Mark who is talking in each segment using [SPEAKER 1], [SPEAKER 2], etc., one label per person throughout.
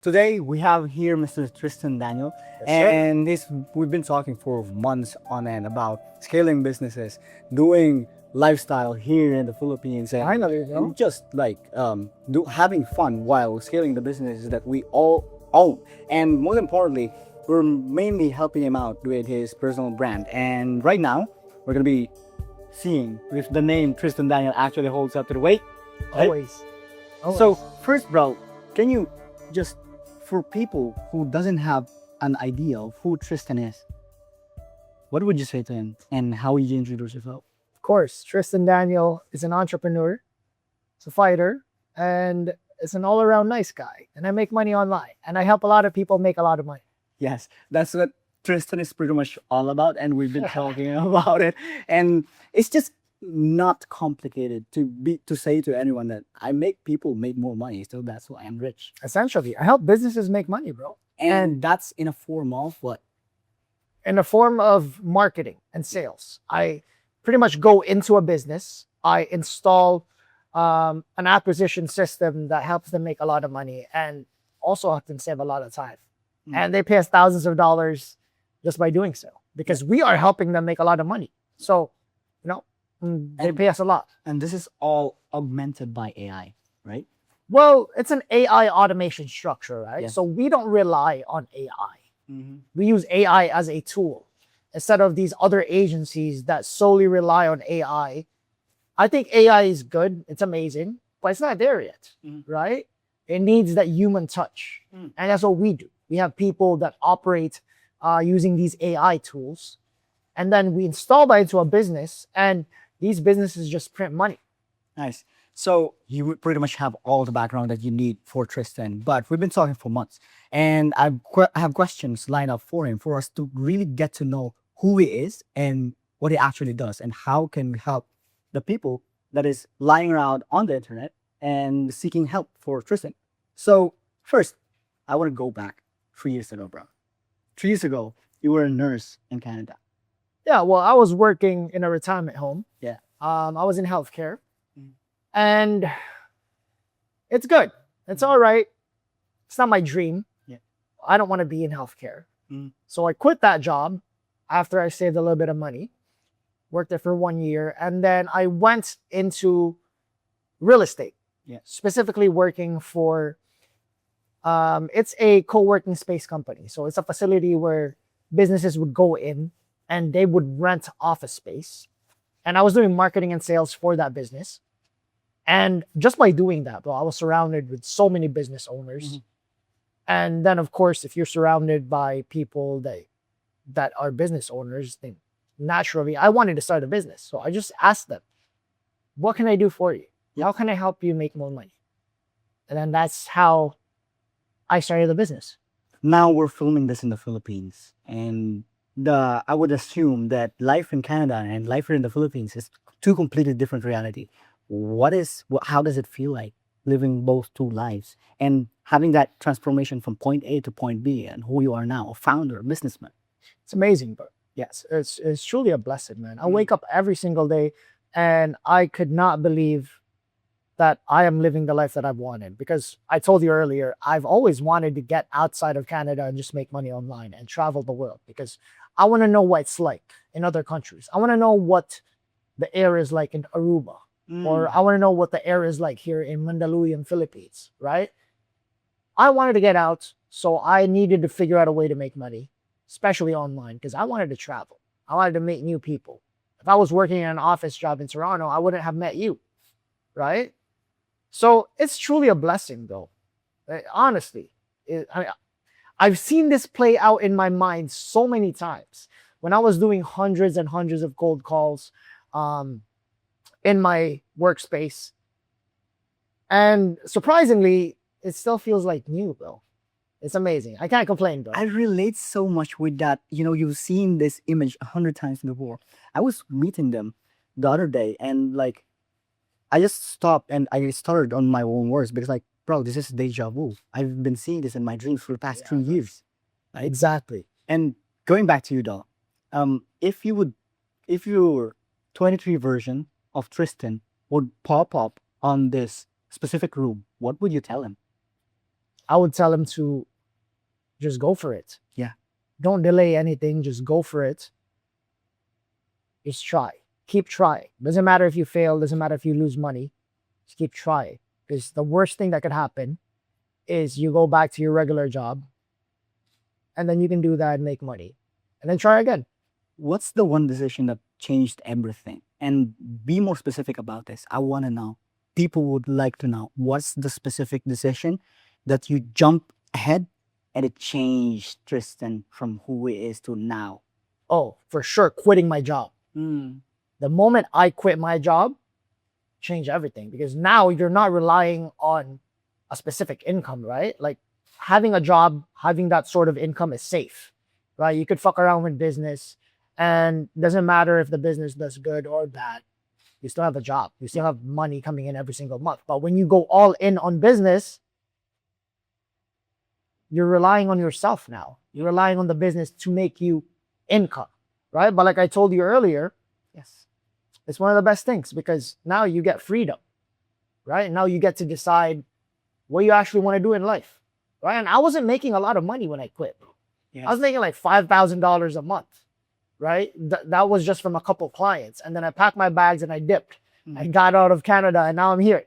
[SPEAKER 1] Today we have here Mr. Tristan Daniel,
[SPEAKER 2] Yes, sir.
[SPEAKER 1] and we've been talking for months on end about scaling businesses, doing lifestyle here in the Philippines,
[SPEAKER 2] Finally,
[SPEAKER 1] and just like having fun while scaling the businesses that we all own. And most importantly, we're mainly helping him out with his personal brand. And right now, we're gonna be seeing if the name Tristan Daniel actually holds up to the weight. Right?
[SPEAKER 2] always.
[SPEAKER 1] So first, bro, can you just for people who doesn't have an idea of who Tristan is, what would you say to him and how would you introduce yourself?
[SPEAKER 2] Of course, Tristan Daniel is an entrepreneur, he's a fighter, and is an all-around nice guy. And I make money online, and I help a lot of people make a lot of money.
[SPEAKER 1] Yes, that's what Tristan is pretty much all about, and we've been talking about it. And it's just not complicated to say to anyone that I make people make more money, so that's why I'm rich.
[SPEAKER 2] Essentially, I help businesses make money, bro,
[SPEAKER 1] And that's in a form of what?
[SPEAKER 2] in the form of marketing and sales. I pretty much go into a business, I install an acquisition system that helps them make a lot of money and also help them save a lot of time.
[SPEAKER 1] Mm.
[SPEAKER 2] And they pay us thousands of dollars just by doing so because we are helping them make a lot of money. So, they
[SPEAKER 1] And-
[SPEAKER 2] pay us a lot.
[SPEAKER 1] And this is all augmented by AI, right?
[SPEAKER 2] Well, it's an AI automation structure, right?
[SPEAKER 1] Yes.
[SPEAKER 2] So we don't rely on AI.
[SPEAKER 1] Mm-hmm.
[SPEAKER 2] We use AI as a tool instead of these other agencies that solely rely on AI. I think AI is good, it's amazing, but it's not there yet,
[SPEAKER 1] Mhm.
[SPEAKER 2] right? It needs that human touch.
[SPEAKER 1] Mm.
[SPEAKER 2] And that's what we do. We have people that operate using these AI tools, and then we install that into a business, and these businesses just print money.
[SPEAKER 1] Nice. So you would pretty much have all the background that you need for Tristan, but we've been talking for months, and I have questions lined up for him for us to really get to know who he is and what he actually does, and how can we help the people that is lying around on the internet and seeking help for Tristan. So first, I want to go back 3 years ago, bro. 3 years ago, you were a nurse in Canada.
[SPEAKER 2] Yeah, well, I was working in a retirement home.
[SPEAKER 1] Yeah.
[SPEAKER 2] I was in healthcare,
[SPEAKER 1] Mm.
[SPEAKER 2] and it's good. It's all right. It's not my dream.
[SPEAKER 1] Yeah.
[SPEAKER 2] I don't want to be in healthcare.
[SPEAKER 1] Mm.
[SPEAKER 2] So I quit that job after I saved a little bit of money, worked there for 1 year, and then I went into real estate.
[SPEAKER 1] Yeah.
[SPEAKER 2] Specifically working for it's a co-working space company. So it's a facility where businesses would go in and they would rent office space. And I was doing marketing and sales for that business. And just by doing that, well, I was surrounded with so many business owners.
[SPEAKER 1] Mhm.
[SPEAKER 2] And then, of course, if you're surrounded by people that are business owners, then naturally, I wanted to start a business. So I just asked them, what can I do for you?
[SPEAKER 1] Yep.
[SPEAKER 2] How can I help you make more money? And then that's how I started the business.
[SPEAKER 1] Now we're filming this in the Philippines, and I would assume that life in Canada and life here in the Philippines is two completely different reality. How does it feel like living both two lives and having that transformation from point A to point B and who you are now, a founder, a businessman?
[SPEAKER 2] It's amazing, but yes, it's truly a blessing, man. I
[SPEAKER 1] Mm.
[SPEAKER 2] wake up every single day and I could not believe that I am living the life that I've wanted because I told you earlier, I've always wanted to get outside of Canada and just make money online and travel the world because I want to know what it's like in other countries. I want to know what the air is like in Aruba, or I want to know what the air is like here in Mandaluyong, Philippines, right? I wanted to get out, so I needed to figure out a way to make money, especially online, because I wanted to travel. I wanted to meet new people. If I was working in an office job in Toronto, I wouldn't have met you, right? So it's truly a blessing, though. Honestly, I've seen this play out in my mind so many times. When I was doing hundreds and hundreds of cold calls in my workspace, and surprisingly, it still feels like new, though. It's amazing. I can't complain, though.
[SPEAKER 1] I relate so much with that. You know, you've seen this image 100 times before. I was meeting them the other day, and like, I just stopped and I started on my own words because, like, bro, this is deja vu. I've been seeing this in my dreams for the past
[SPEAKER 2] Yeah,
[SPEAKER 1] 3 years. Right?
[SPEAKER 2] Exactly.
[SPEAKER 1] And going back to you, though, if your 23 version of Tristan would pop up on this specific room, what would you tell him?
[SPEAKER 2] I would tell him to just go for it.
[SPEAKER 1] Yeah.
[SPEAKER 2] Don't delay anything. Just go for it. Just try. Keep trying. Doesn't matter if you fail. Doesn't matter if you lose money. Just keep trying. Because the worst thing that could happen is you go back to your regular job, and then you can do that and make money, and then try again.
[SPEAKER 1] What's the one decision that changed everything? And be more specific about this. I want to know. People would like to know what's the specific decision that you jump ahead and it changed Tristan from who he is to now.
[SPEAKER 2] Oh, for sure, quitting my job. The moment I quit my job, changed everything, because now you're not relying on a specific income, right? Like having a job, having that sort of income is safe, right? You could fuck around with business, and doesn't matter if the business does good or bad, you still have a job. You still have money coming in every single month. But when you go all in on business, you're relying on yourself now. You're relying on the business to make you income, right? But like I told you earlier,
[SPEAKER 1] Yes.
[SPEAKER 2] it's one of the best things, because now you get freedom, right? Now you get to decide what you actually want to do in life, right? And I wasn't making a lot of money when I quit.
[SPEAKER 1] Yes.
[SPEAKER 2] I was making like $5,000 a month, right? That was just from a couple clients. And then I packed my bags and I dipped. I got out of Canada and now I'm here.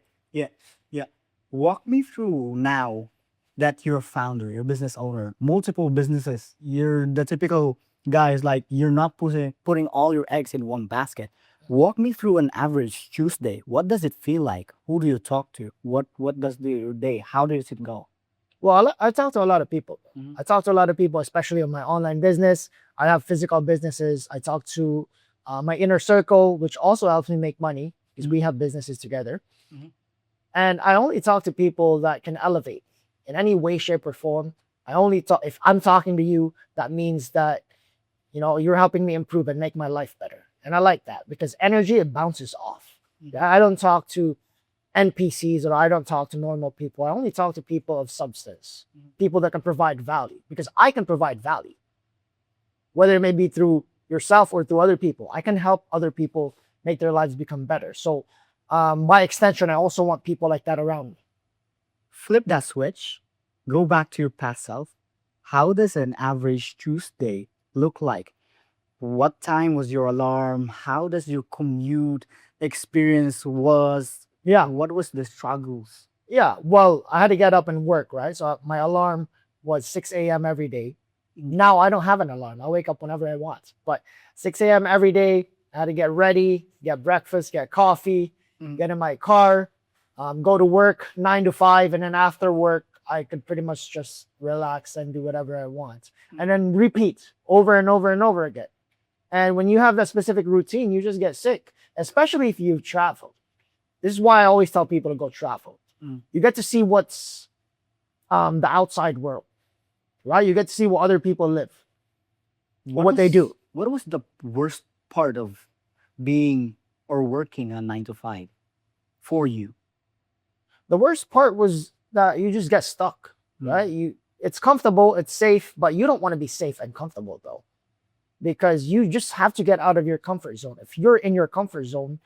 [SPEAKER 1] Walk me through now that you're a founder, you're a business owner, multiple businesses. You're the typical guys, like you're not putting all your eggs in one basket. Walk me through an average Tuesday. What does it feel like? Who do you talk to? What does your day? How does it go?
[SPEAKER 2] Well, I talk to a lot of people.
[SPEAKER 1] Mhm.
[SPEAKER 2] I talk to a lot of people, especially on my online business. I have physical businesses. I talk to my inner circle, which also helps me make money because we have businesses together.
[SPEAKER 1] Mhm.
[SPEAKER 2] And I only talk to people that can elevate in any way, shape, or form. I only talk, if I'm talking to you, that means that, you know, you're helping me improve and make my life better. And I like that, because energy, it bounces off.
[SPEAKER 1] Mhm.
[SPEAKER 2] I don't talk to NPCs, or I don't talk to normal people. I only talk to people of substance, people that can provide value, because I can provide value, whether it may be through yourself or through other people. I can help other people make their lives become better. So by extension, I also want people like that around me.
[SPEAKER 1] Flip that switch. Go back to your past self. How does an average Tuesday look like? What time was your alarm? How does your commute experience was?
[SPEAKER 2] Yeah.
[SPEAKER 1] What was the struggles?
[SPEAKER 2] Yeah. Well, I had to get up and work, right? So my alarm was 6 a.m. every day. Now I don't have an alarm. I wake up whenever I want. But 6 a.m. every day, I had to get ready, get breakfast, get coffee, get in my car, go to work 9 to 5. And then after work, I could pretty much just relax and do whatever I want. And then repeat over and over and over again. And when you have that specific routine, you just get sick, especially if you've traveled. This is why I always tell people to go travel. You get to see what's the outside world, right? You get to see what other people live, what they do.
[SPEAKER 1] What was the worst part of being or working a 9 to 5 for you?
[SPEAKER 2] The worst part was that you just get stuck, right? It's comfortable, it's safe, but you don't want to be safe and comfortable though, because you just have to get out of your comfort zone. If you're in your comfort zone,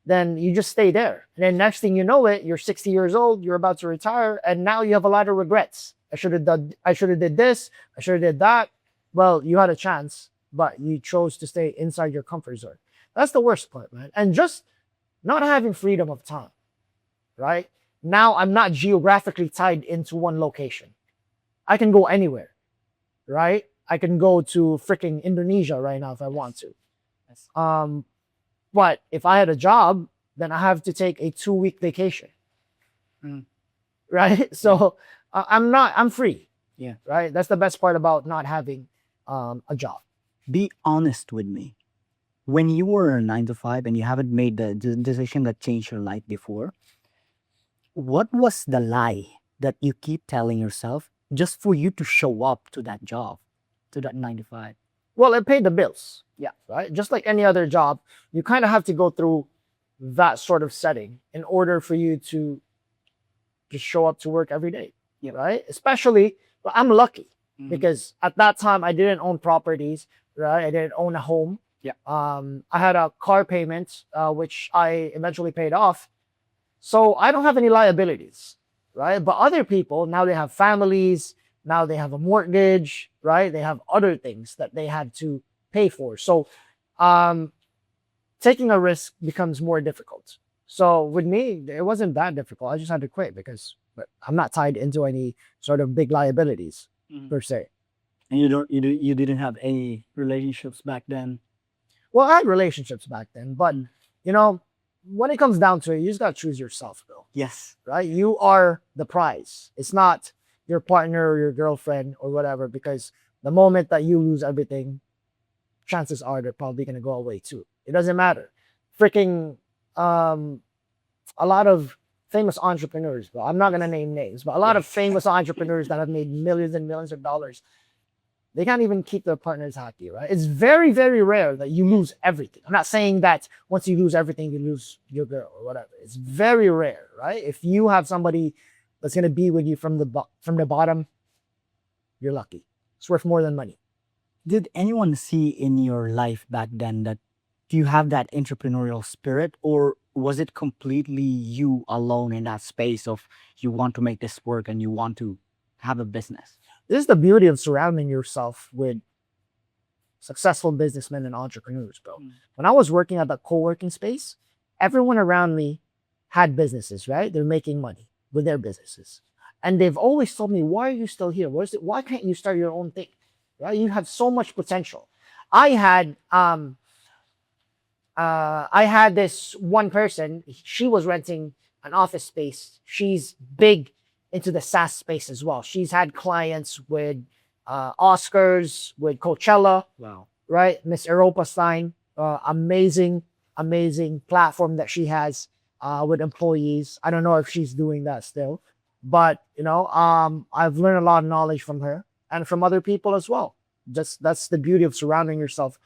[SPEAKER 2] then you just stay there. And then next thing you know it, you're 60 years old, you're about to retire, and now you have a lot of regrets. I should have did this, I should have did that. Well, you had a chance, but you chose to stay inside your comfort zone. That's the worst part, man. And just not having freedom of time, right? Now I'm not geographically tied into one location. I can go anywhere, right? I can go to freaking Indonesia right now if I want to.
[SPEAKER 1] Yes.
[SPEAKER 2] But if I had a job, then I have to take a 2-week vacation. Right? So I'm free.
[SPEAKER 1] Yeah.
[SPEAKER 2] Right? That's the best part about not having a job.
[SPEAKER 1] Be honest with me. When you were a 9 to 5 and you haven't made the decision that changed your life before, what was the lie that you keep telling yourself just for you to show up to that job, to that 9 to 5?
[SPEAKER 2] Well, it paid the bills.
[SPEAKER 1] Yeah.
[SPEAKER 2] Right? Just like any other job, you kind of have to go through that sort of setting in order for you to just show up to work every day.
[SPEAKER 1] Yeah.
[SPEAKER 2] Right? Especially, well, I'm lucky because at that time I didn't own properties, right? I didn't own a home.
[SPEAKER 1] Yeah.
[SPEAKER 2] I had a car payment, which I eventually paid off. So I don't have any liabilities, right? But other people, now they have families, now they have a mortgage, right? They have other things that they had to pay for. So um, taking a risk becomes more difficult. So with me, it wasn't that difficult. I just had to quit because I'm not tied into any sort of big liabilities per se.
[SPEAKER 1] And you didn't have any relationships back then.
[SPEAKER 2] Well, I had relationships back then, but you know, when it comes down to it, you just gotta choose yourself, Bill.
[SPEAKER 1] Yes.
[SPEAKER 2] Right? You are the prize. It's not your partner or your girlfriend or whatever, because the moment that you lose everything, chances are they're probably gonna go away too. It doesn't matter. Freaking a lot of famous entrepreneurs, but I'm not gonna name names, but a lot of famous entrepreneurs that have made millions and millions of dollars, they can't even keep their partners happy, right? It's very, very rare that you lose everything. I'm not saying that once you lose everything, you lose your girl or whatever. It's very rare, right? If you have somebody that's gonna be with you from the bottom, you're lucky. It's worth more than money.
[SPEAKER 1] Did anyone see in your life back then that do you have that entrepreneurial spirit, or was it completely you alone in that space of you want to make this work and you want to have a business?
[SPEAKER 2] This is the beauty of surrounding yourself with successful businessmen and entrepreneurs, bro. When I was working at the co-working space, everyone around me had businesses, right? They're making money with their businesses. And they've always told me, why are you still here? Why can't you start your own thing? Right? You have so much potential. I had this one person, she was renting an office space. She's big into the SaaS space as well. She's had clients with Oscars, with Coachella,
[SPEAKER 1] Wow.
[SPEAKER 2] right? Miss Europa Stein, amazing platform that she has with employees. I don't know if she's doing that still, but you know, I've learned a lot of knowledge from her and from other people as well. That's the beauty of surrounding yourself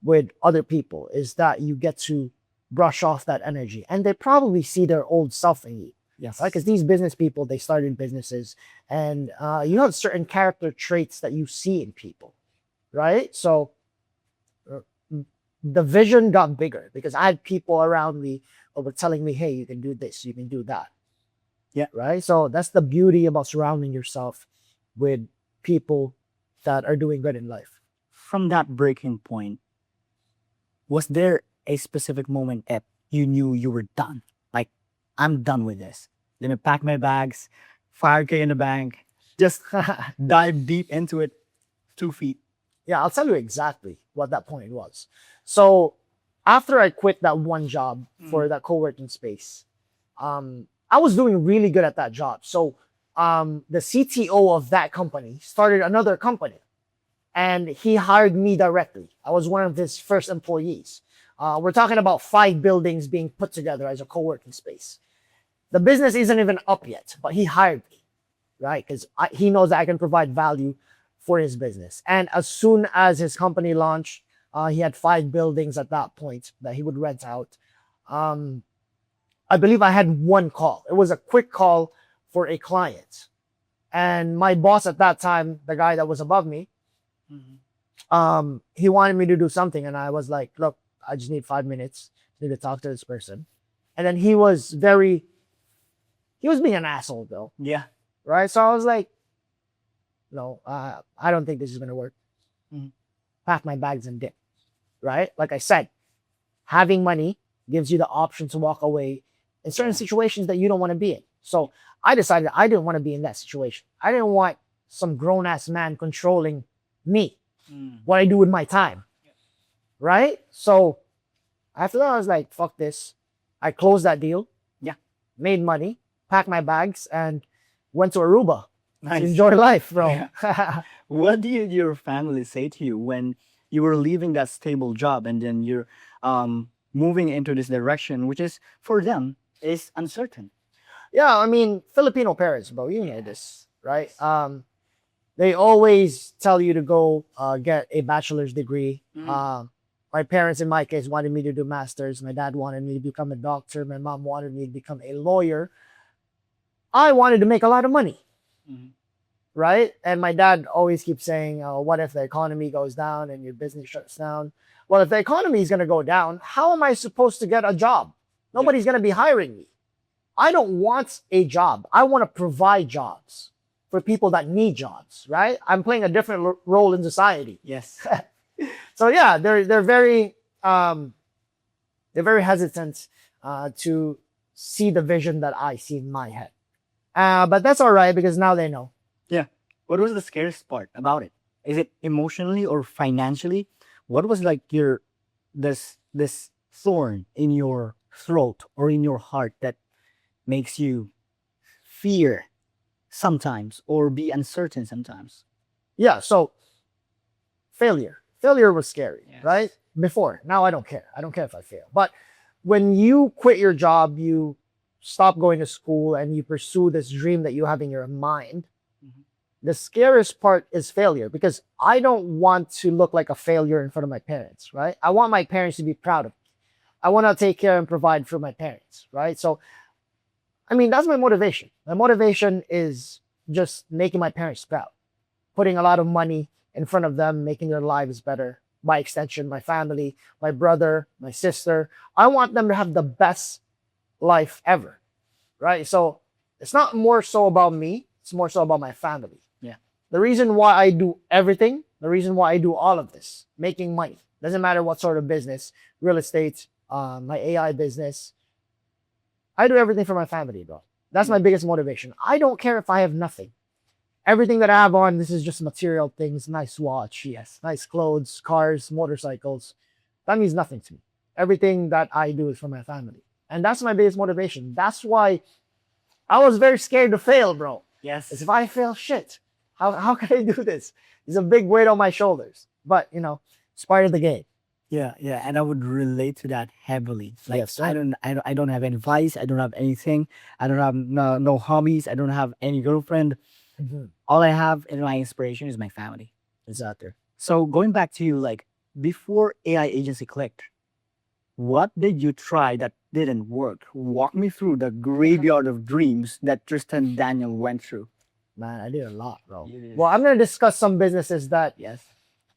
[SPEAKER 2] with other people, is that you get to brush off that energy, and they probably see their old self in you.
[SPEAKER 1] Yes.
[SPEAKER 2] Right? Because these business people, they started businesses, and you have certain character traits that you see in people, right? So the vision got bigger because I had people around me who were telling me, hey, you can do this, you can do that.
[SPEAKER 1] Yeah.
[SPEAKER 2] Right? So that's the beauty about surrounding yourself with people that are doing good in life.
[SPEAKER 1] From that breaking point, was there a specific moment that you knew you were done? Like, I'm done with this. Let me pack my bags, 5K in the bank, just dive deep into it, 2 feet.
[SPEAKER 2] Yeah, I'll tell you exactly what that point was. So after I quit that one job for that co-working space, I was doing really good at that job. So the CTO of that company started another company, and he hired me directly. I was one of his first employees. We're talking about 5 buildings being put together as a co-working space. The business isn't even up yet, but he hired me, right? Because he knows that I can provide value for his business. And as soon as his company launched, he had 5 buildings at that point that he would rent out. I believe I had one call. It was a quick call for a client. And my boss at that time, the guy that was above me, he wanted me to do something. And I was like, look, I just need 5 minutes. I need to talk to this person. And then he was being an asshole, though.
[SPEAKER 1] Yeah.
[SPEAKER 2] Right? So I was like, no, I don't think this is going to work. Pack my bags and dip. Right? Like I said, having money gives you the option to walk away in certain situations that you don't want to be in. So I decided I didn't want to be in that situation. I didn't want some grown-ass man controlling me, what I do with my time. Right? So after that, I was like, fuck this. I closed that deal.
[SPEAKER 1] Yeah.
[SPEAKER 2] Made money, packed my bags, and went to Aruba to
[SPEAKER 1] Nice.
[SPEAKER 2] enjoy life, bro.
[SPEAKER 1] What did your family say to you when you were leaving that stable job and then you're moving into this direction, which is for them is uncertain?
[SPEAKER 2] Yeah, I mean, Filipino parents, bro, you know this, right? They always tell you to go get a bachelor's degree. My parents, in my case, wanted me to do masters. My dad wanted me to become a doctor. My mom wanted me to become a lawyer. I wanted to make a lot of money, right? And my dad always keeps saying, what if the economy goes down and your business shuts down? Well, if the economy is going to go down, how am I supposed to get a job? Nobody's going to be hiring me. I don't want a job. I want to provide jobs for people that need jobs, right? I'm playing a different role in society.
[SPEAKER 1] Yes.
[SPEAKER 2] So yeah, they're very hesitant to see the vision that I see in my head. But that's all right because now they know.
[SPEAKER 1] Yeah. What was the scariest part about it? Is it emotionally or financially? What was like your this thorn in your throat or in your heart that makes you fear sometimes or be uncertain sometimes?
[SPEAKER 2] Yeah, so failure was scary,
[SPEAKER 1] Yes.
[SPEAKER 2] right? Before. Now I don't care. I don't care if I fail. But when you quit your job, you stop going to school and you pursue this dream that you have in your mind,
[SPEAKER 1] Mhm.
[SPEAKER 2] the scariest part is failure because I don't want to look like a failure in front of my parents, right? I want my parents to be proud of me. I want to take care and provide for my parents, right? So, I mean, that's my motivation. My motivation is just making my parents proud, putting a lot of money in front of them, making their lives better. By extension, my family, my brother, my sister. I want them to have the best life ever, right? So it's not more so about me, it's more so about my family.
[SPEAKER 1] Yeah.
[SPEAKER 2] The reason why I do everything, the reason why I do all of this, making money, doesn't matter what sort of business, real estate, my AI business, I do everything for my family, bro. That's my biggest motivation. I don't care if I have nothing. Everything that I have on, this is just material things, nice watch,
[SPEAKER 1] Yes.
[SPEAKER 2] nice clothes, cars, motorcycles. That means nothing to me. Everything that I do is for my family. And that's my biggest motivation. That's why I was very scared to fail, bro.
[SPEAKER 1] Yes.
[SPEAKER 2] Because if I fail, shit, how can I do this? It's a big weight on my shoulders. But, it's part of the game.
[SPEAKER 1] Yeah, yeah, and I would relate to that heavily. Like
[SPEAKER 2] Yes, sir.
[SPEAKER 1] I don't have any vice. I don't have anything. I don't have no hobbies. I don't have any girlfriend. All I have in my inspiration is my family. It's out there. So going back to you, like before AI agency clicked, what did you try that didn't work? Walk me through the graveyard of dreams that Tristan Daniel went through.
[SPEAKER 2] Man, I did a lot, bro.
[SPEAKER 1] You did.
[SPEAKER 2] Well, I'm going to discuss some businesses that
[SPEAKER 1] Yes.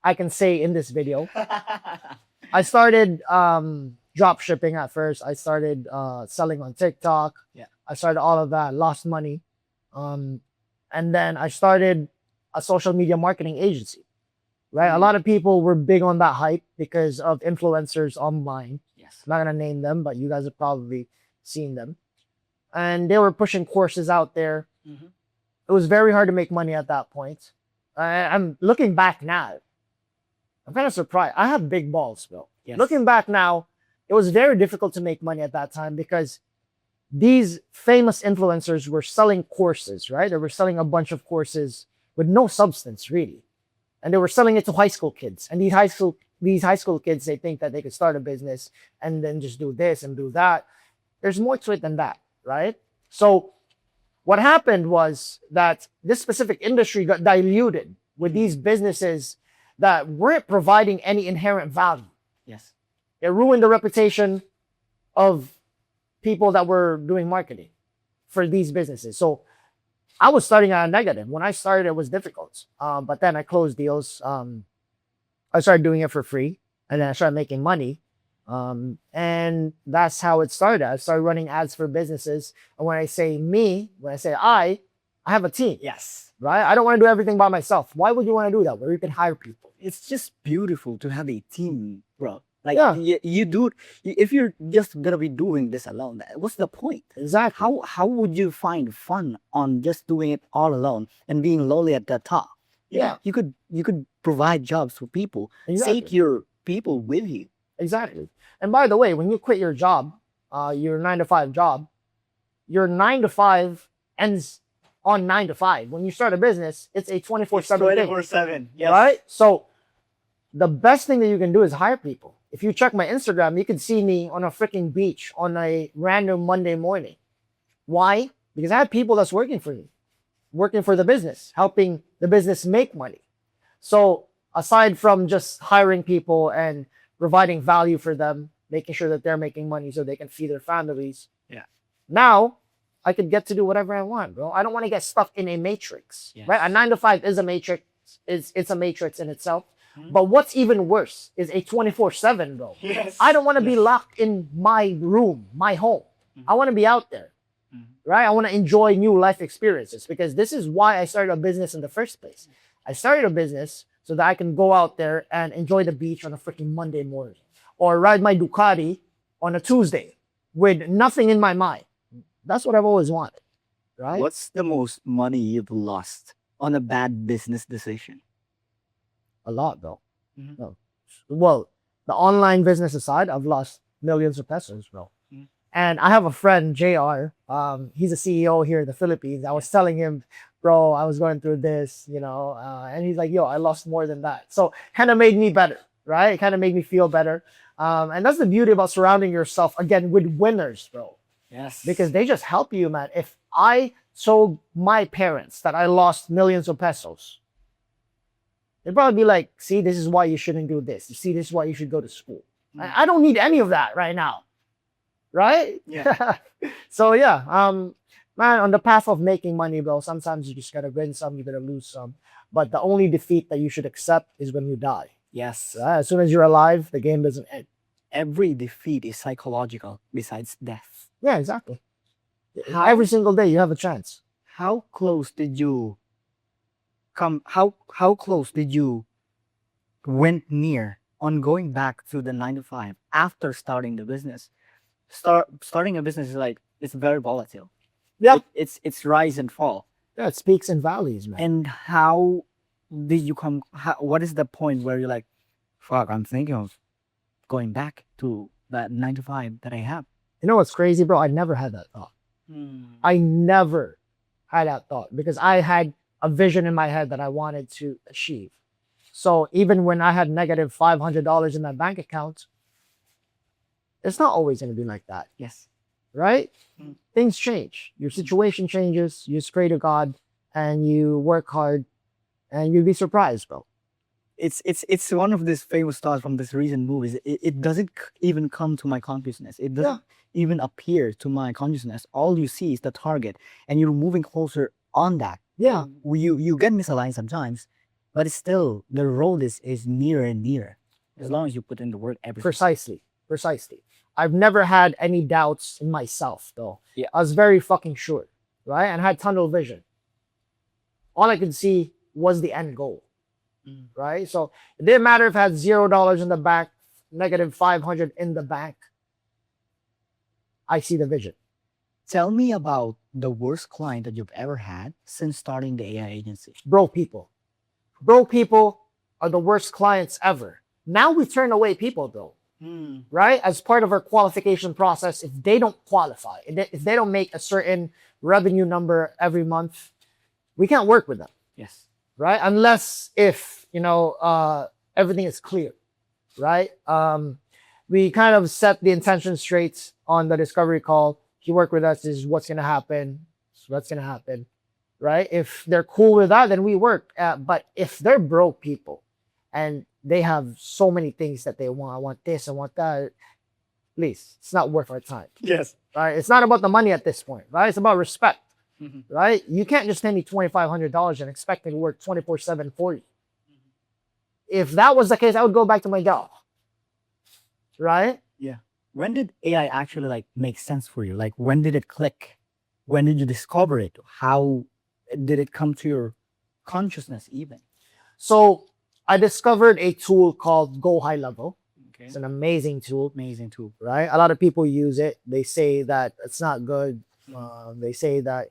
[SPEAKER 2] I can say in this video. I started drop shipping at first. I started selling on TikTok.
[SPEAKER 1] Yeah.
[SPEAKER 2] I started all of that, lost money. And then I started a social media marketing agency, right? A lot of people were big on that hype because of influencers online.
[SPEAKER 1] Yes.
[SPEAKER 2] I'm not going to name them, but you guys have probably seen them. And they were pushing courses out there.
[SPEAKER 1] Mhm.
[SPEAKER 2] It was very hard to make money at that point. I'm looking back now. I'm kind of surprised. I have big balls, Bill.
[SPEAKER 1] Yes.
[SPEAKER 2] Looking back now, it was very difficult to make money at that time because these famous influencers were selling courses, right? They were selling a bunch of courses with no substance, really. And they were selling it to high school kids. And these high school kids, they think that they could start a business and then just do this and do that. There's more to it than that, right? So what happened was that this specific industry got diluted with these businesses that weren't providing any inherent value.
[SPEAKER 1] Yes.
[SPEAKER 2] It ruined the reputation of people that were doing marketing for these businesses. So I was starting at a negative. When I started, it was difficult. But then I closed deals. I started doing it for free, and then I started making money. And that's how it started. I started running ads for businesses. And when I say me, when I say I have a team,
[SPEAKER 1] Yes.
[SPEAKER 2] right? I don't want to do everything by myself. Why would you want to do that? Where you can hire people.
[SPEAKER 1] It's just beautiful to have a team, bro. Like
[SPEAKER 2] Yeah.
[SPEAKER 1] you do it. If you're just gonna be doing this alone, what's the point?
[SPEAKER 2] Exactly.
[SPEAKER 1] How would you find fun on just doing it all alone and being lonely at the top?
[SPEAKER 2] Yeah.
[SPEAKER 1] You could provide jobs for people.
[SPEAKER 2] Exactly.
[SPEAKER 1] Take your people with you.
[SPEAKER 2] Exactly. And by the way, when you quit your job, your 9 to 5 job, your 9 to 5 ends on 9 to 5. When you start a business, it's a 24/7 thing.
[SPEAKER 1] 24/7. Yes.
[SPEAKER 2] Right? So the best thing that you can do is hire people. If you check my Instagram, you can see me on a freaking beach on a random Monday morning. Why? Because I have people that's working for me, working for the business, helping the business make money. So aside from just hiring people and providing value for them, making sure that they're making money so they can feed their families.
[SPEAKER 1] Yeah.
[SPEAKER 2] Now I could get to do whatever I want, bro. I don't want to get stuck in a matrix,
[SPEAKER 1] Yes.
[SPEAKER 2] right? A 9 to 5 is a matrix. It's a matrix in itself.
[SPEAKER 1] Mhm.
[SPEAKER 2] But what's even worse is a 24/7, bro.
[SPEAKER 1] Yes.
[SPEAKER 2] I don't want to be locked in my room, my home.
[SPEAKER 1] Mhm.
[SPEAKER 2] I want to be out there. right? I want to enjoy new life experiences because this is why I started a business in the first place. I started a business so that I can go out there and enjoy the beach on a freaking Monday morning or ride my Ducati on a Tuesday with nothing in my mind. That's what I've always wanted, right?
[SPEAKER 1] What's the most money you've lost on a bad business decision?
[SPEAKER 2] A lot, though.
[SPEAKER 1] Mhm.
[SPEAKER 2] No. Well, the online business aside, I've lost millions of pesos, bro.
[SPEAKER 1] Mhm.
[SPEAKER 2] And I have a friend, JR. He's a CEO here in the Philippines. I was telling him, bro, I was going through this, and he's like, yo, I lost more than that. So kind of made me better, right? It kind of made me feel better. And that's the beauty about surrounding yourself again with winners, bro,
[SPEAKER 1] Yes.
[SPEAKER 2] because they just help you, man. If I told my parents that I lost millions of pesos, they'd probably be like, see, this is why you shouldn't do this. You see, this is why you should go to school. I don't need any of that right now. Right?
[SPEAKER 1] Yeah.
[SPEAKER 2] So yeah, man, on the path of making money, bro, sometimes you just gotta win some, you gotta lose some. But the only defeat that you should accept is when you die.
[SPEAKER 1] Yes.
[SPEAKER 2] Right? As soon as you're alive, the game doesn't end.
[SPEAKER 1] Every defeat is psychological besides death.
[SPEAKER 2] Yeah, exactly.
[SPEAKER 1] How-
[SPEAKER 2] Every single day you have a chance.
[SPEAKER 1] How close did you come? How close did you went near on going back to the 9 to 5 after starting the business? Starting a business is like it's very volatile.
[SPEAKER 2] Yeah.
[SPEAKER 1] It's rise and fall.
[SPEAKER 2] Yeah, it speaks in valleys, man.
[SPEAKER 1] And how did you come? What is the point where you're like, fuck, I'm thinking of going back to that 9 to 5 that I have.
[SPEAKER 2] You know what's crazy, bro? I never had that thought. I never had that thought because I had a vision in my head that I wanted to achieve. So even when I had negative $500 in my bank account, it's not always going to be like that,
[SPEAKER 1] Yes.
[SPEAKER 2] right?
[SPEAKER 1] Mm.
[SPEAKER 2] Things change. Your situation changes. You just pray to God and you work hard and you'll be surprised, bro.
[SPEAKER 1] It's one of these famous thoughts from this recent movies. It doesn't even come to my consciousness. It doesn't even appear to my consciousness. All you see is the target, and you're moving closer on that.
[SPEAKER 2] Yeah.
[SPEAKER 1] You get misaligned sometimes, but it's still the road is nearer and nearer as long as you put in the work every.
[SPEAKER 2] Precisely. I've never had any doubts in myself, though.
[SPEAKER 1] Yeah.
[SPEAKER 2] I was very fucking sure, right? And had tunnel vision. All I could see was the end goal, right? So it didn't matter if I had $0 in the bank, negative 500 in the bank. I see the vision.
[SPEAKER 1] Tell me about the worst client that you've ever had since starting the AI agency.
[SPEAKER 2] Broke people. Broke people are the worst clients ever. Now we turn away people, though. Right? As part of our qualification process, if they don't qualify, if they don't make a certain revenue number every month, we can't work with them,
[SPEAKER 1] Yes.
[SPEAKER 2] right? Unless if, everything is clear, right? We kind of set the intention straight on the discovery call. If you work with us, this is what's going to happen. Right? If they're cool with that, then we work. But if they're broke people and they have so many things that they want, I want this, I want that, please, it's not worth our time.
[SPEAKER 1] Yes.
[SPEAKER 2] Right? It's not about the money at this point, right? It's about respect,
[SPEAKER 1] Mhm.
[SPEAKER 2] right? You can't just pay me $2,500 and expect me to work 24/7 for you. If that was the case, I would go back to my job, right?
[SPEAKER 1] When did AI actually make sense for you? Like when did it click? When did you discover it? How did it come to your consciousness even?
[SPEAKER 2] So I discovered a tool called Go High Level.
[SPEAKER 1] Okay.
[SPEAKER 2] It's an amazing tool,
[SPEAKER 1] Amazing too.
[SPEAKER 2] right? A lot of people use it. They say that it's not good. They say that,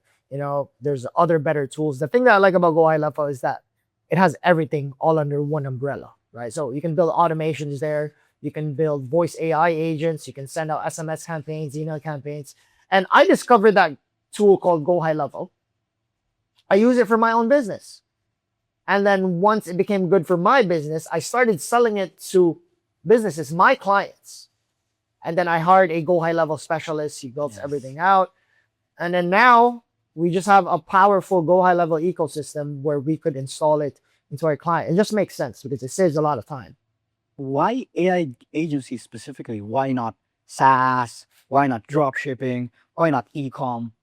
[SPEAKER 2] there's other better tools. The thing that I like about Go High Level is that it has everything all under one umbrella, right? So you can build automations there. You can build voice AI agents. You can send out SMS campaigns, email campaigns. And I discovered that tool called Go High Level. I use it for my own business. And then once it became good for my business, I started selling it to businesses, my clients. And then I hired a Go High Level specialist. He built
[SPEAKER 1] Yes.
[SPEAKER 2] everything out. And then now we just have a powerful Go High Level ecosystem where we could install it into our client. It just makes sense because it saves a lot of time.
[SPEAKER 1] Why AI agency specifically? Why not SaaS? Why not drop shipping? Why not e-com?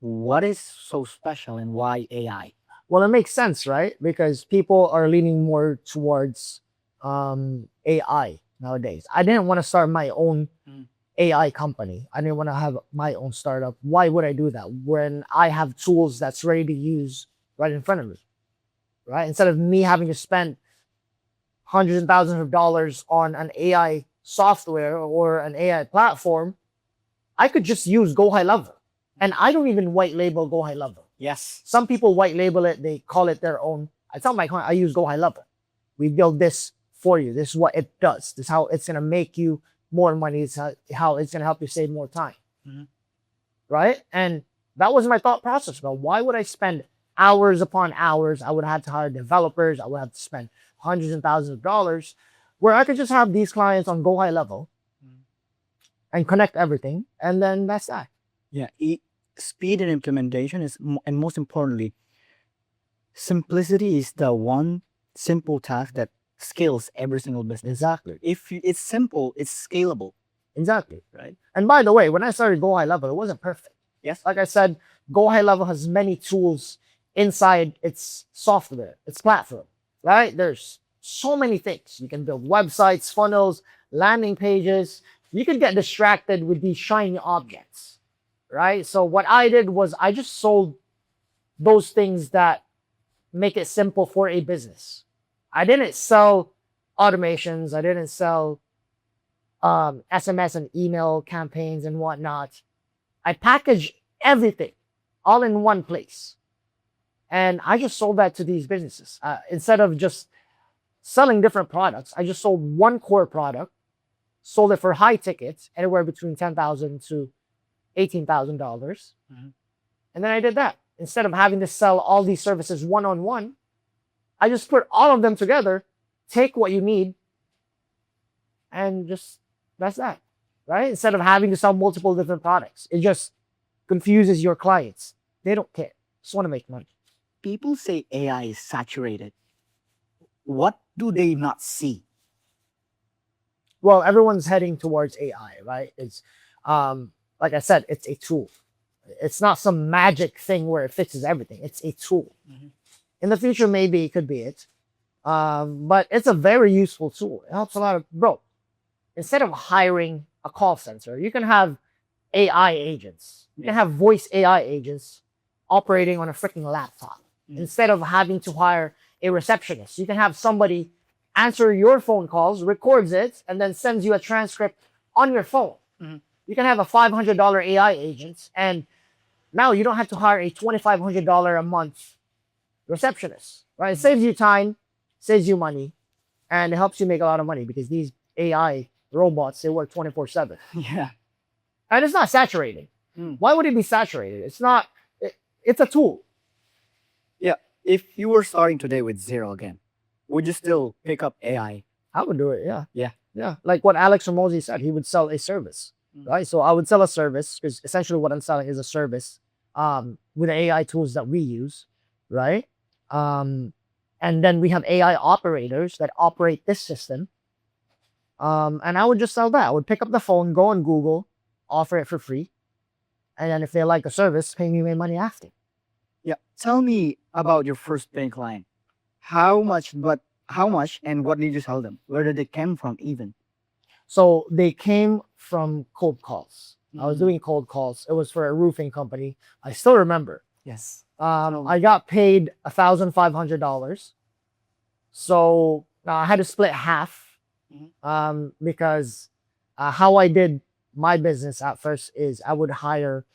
[SPEAKER 1] What is so special and why AI?
[SPEAKER 2] Well, it makes sense, right? Because people are leaning more towards AI nowadays. I didn't want to start my own AI company. I didn't want to have my own startup. Why would I do that when I have tools that's ready to use right in front of me? Right? Instead of me having to spend hundreds and thousands of dollars on an AI software or an AI platform, I could just use Go High Level. And I don't even white label Go High Level.
[SPEAKER 1] Yes.
[SPEAKER 2] Some people white label it, they call it their own. I tell my client, I use Go High Level. We build this for you. This is what it does. This is how it's going to make you more money. It's how it's going to help you save more time.
[SPEAKER 1] Mhm.
[SPEAKER 2] Right? And that was my thought process. But why would I spend hours upon hours? I would have to hire developers. I would have to spend hundreds and thousands of dollars where I could just have these clients on Go High Level and connect everything. And then that's that.
[SPEAKER 1] Yeah. Speed and implementation is, and most importantly, simplicity is the one simple task that scales every single business.
[SPEAKER 2] Exactly.
[SPEAKER 1] If it's simple, it's scalable,
[SPEAKER 2] Exactly.
[SPEAKER 1] right?
[SPEAKER 2] And by the way, when I started Go High Level, it wasn't perfect.
[SPEAKER 1] Yes.
[SPEAKER 2] Like I said, Go High Level has many tools inside its software, its platform, right? There's so many things. You can build websites, funnels, landing pages. You can get distracted with these shiny objects, right? So what I did was I just sold those things that make it simple for a business. I didn't sell automations. I didn't sell SMS and email campaigns and whatnot. I packaged everything all in one place. And I just sold that to these businesses. Instead of just selling different products, I just sold one core product, sold it for high tickets, anywhere between $10,000 to $18,000.
[SPEAKER 1] Mhm.
[SPEAKER 2] And then I did that. Instead of having to sell all these services one-on-one, I just put all of them together, take what you need, and just that's that, right? Instead of having to sell multiple different products, it just confuses your clients. They don't care. Just want to make money.
[SPEAKER 1] People say AI is saturated. What do they not see?
[SPEAKER 2] Well, everyone's heading towards AI, right? It's like I said, it's a tool. It's not some magic thing where it fixes everything. It's a tool.
[SPEAKER 1] Mhm.
[SPEAKER 2] In the future, maybe it could be it. But it's a very useful tool. It helps a lot of bro. Instead of hiring a call center, you can have AI agents. You can have voice AI agents operating on a freaking laptop.
[SPEAKER 1] Mm.
[SPEAKER 2] Instead of having to hire a receptionist, you can have somebody answer your phone calls, records it, and then sends you a transcript on your phone.
[SPEAKER 1] Mhm.
[SPEAKER 2] You can have a $500 AI agent, and now you don't have to hire a $2,500 a month receptionist, right? It saves you time, saves you money, and it helps you make a lot of money because these AI robots, they work 24/7.
[SPEAKER 1] Yeah.
[SPEAKER 2] And it's not saturated.
[SPEAKER 1] Mm.
[SPEAKER 2] Why would it be saturated? It's not, it's a tool.
[SPEAKER 1] Yeah. If you were starting today with zero again, would you still pick up AI?
[SPEAKER 2] I would do it, yeah.
[SPEAKER 1] Yeah.
[SPEAKER 2] Yeah. Like what Alex Ramosi said, he would sell a service,
[SPEAKER 1] Mm.
[SPEAKER 2] right? So I would sell a service because essentially what I'm selling is a service with the AI tools that we use, right? And then we have AI operators that operate this system. And I would just sell that. I would pick up the phone, go on Google, offer it for free. And then if they like the service, pay me my money after.
[SPEAKER 1] Yeah. Tell me about your first paying client. How much and what did you tell them? Where did it come from even?
[SPEAKER 2] So they came from cold calls. I was
[SPEAKER 1] Mhm.
[SPEAKER 2] doing cold calls. It was for a roofing company. I still remember.
[SPEAKER 1] Yes.
[SPEAKER 2] I got paid $1,500. So I had to split half because how I did my business at first is I would hire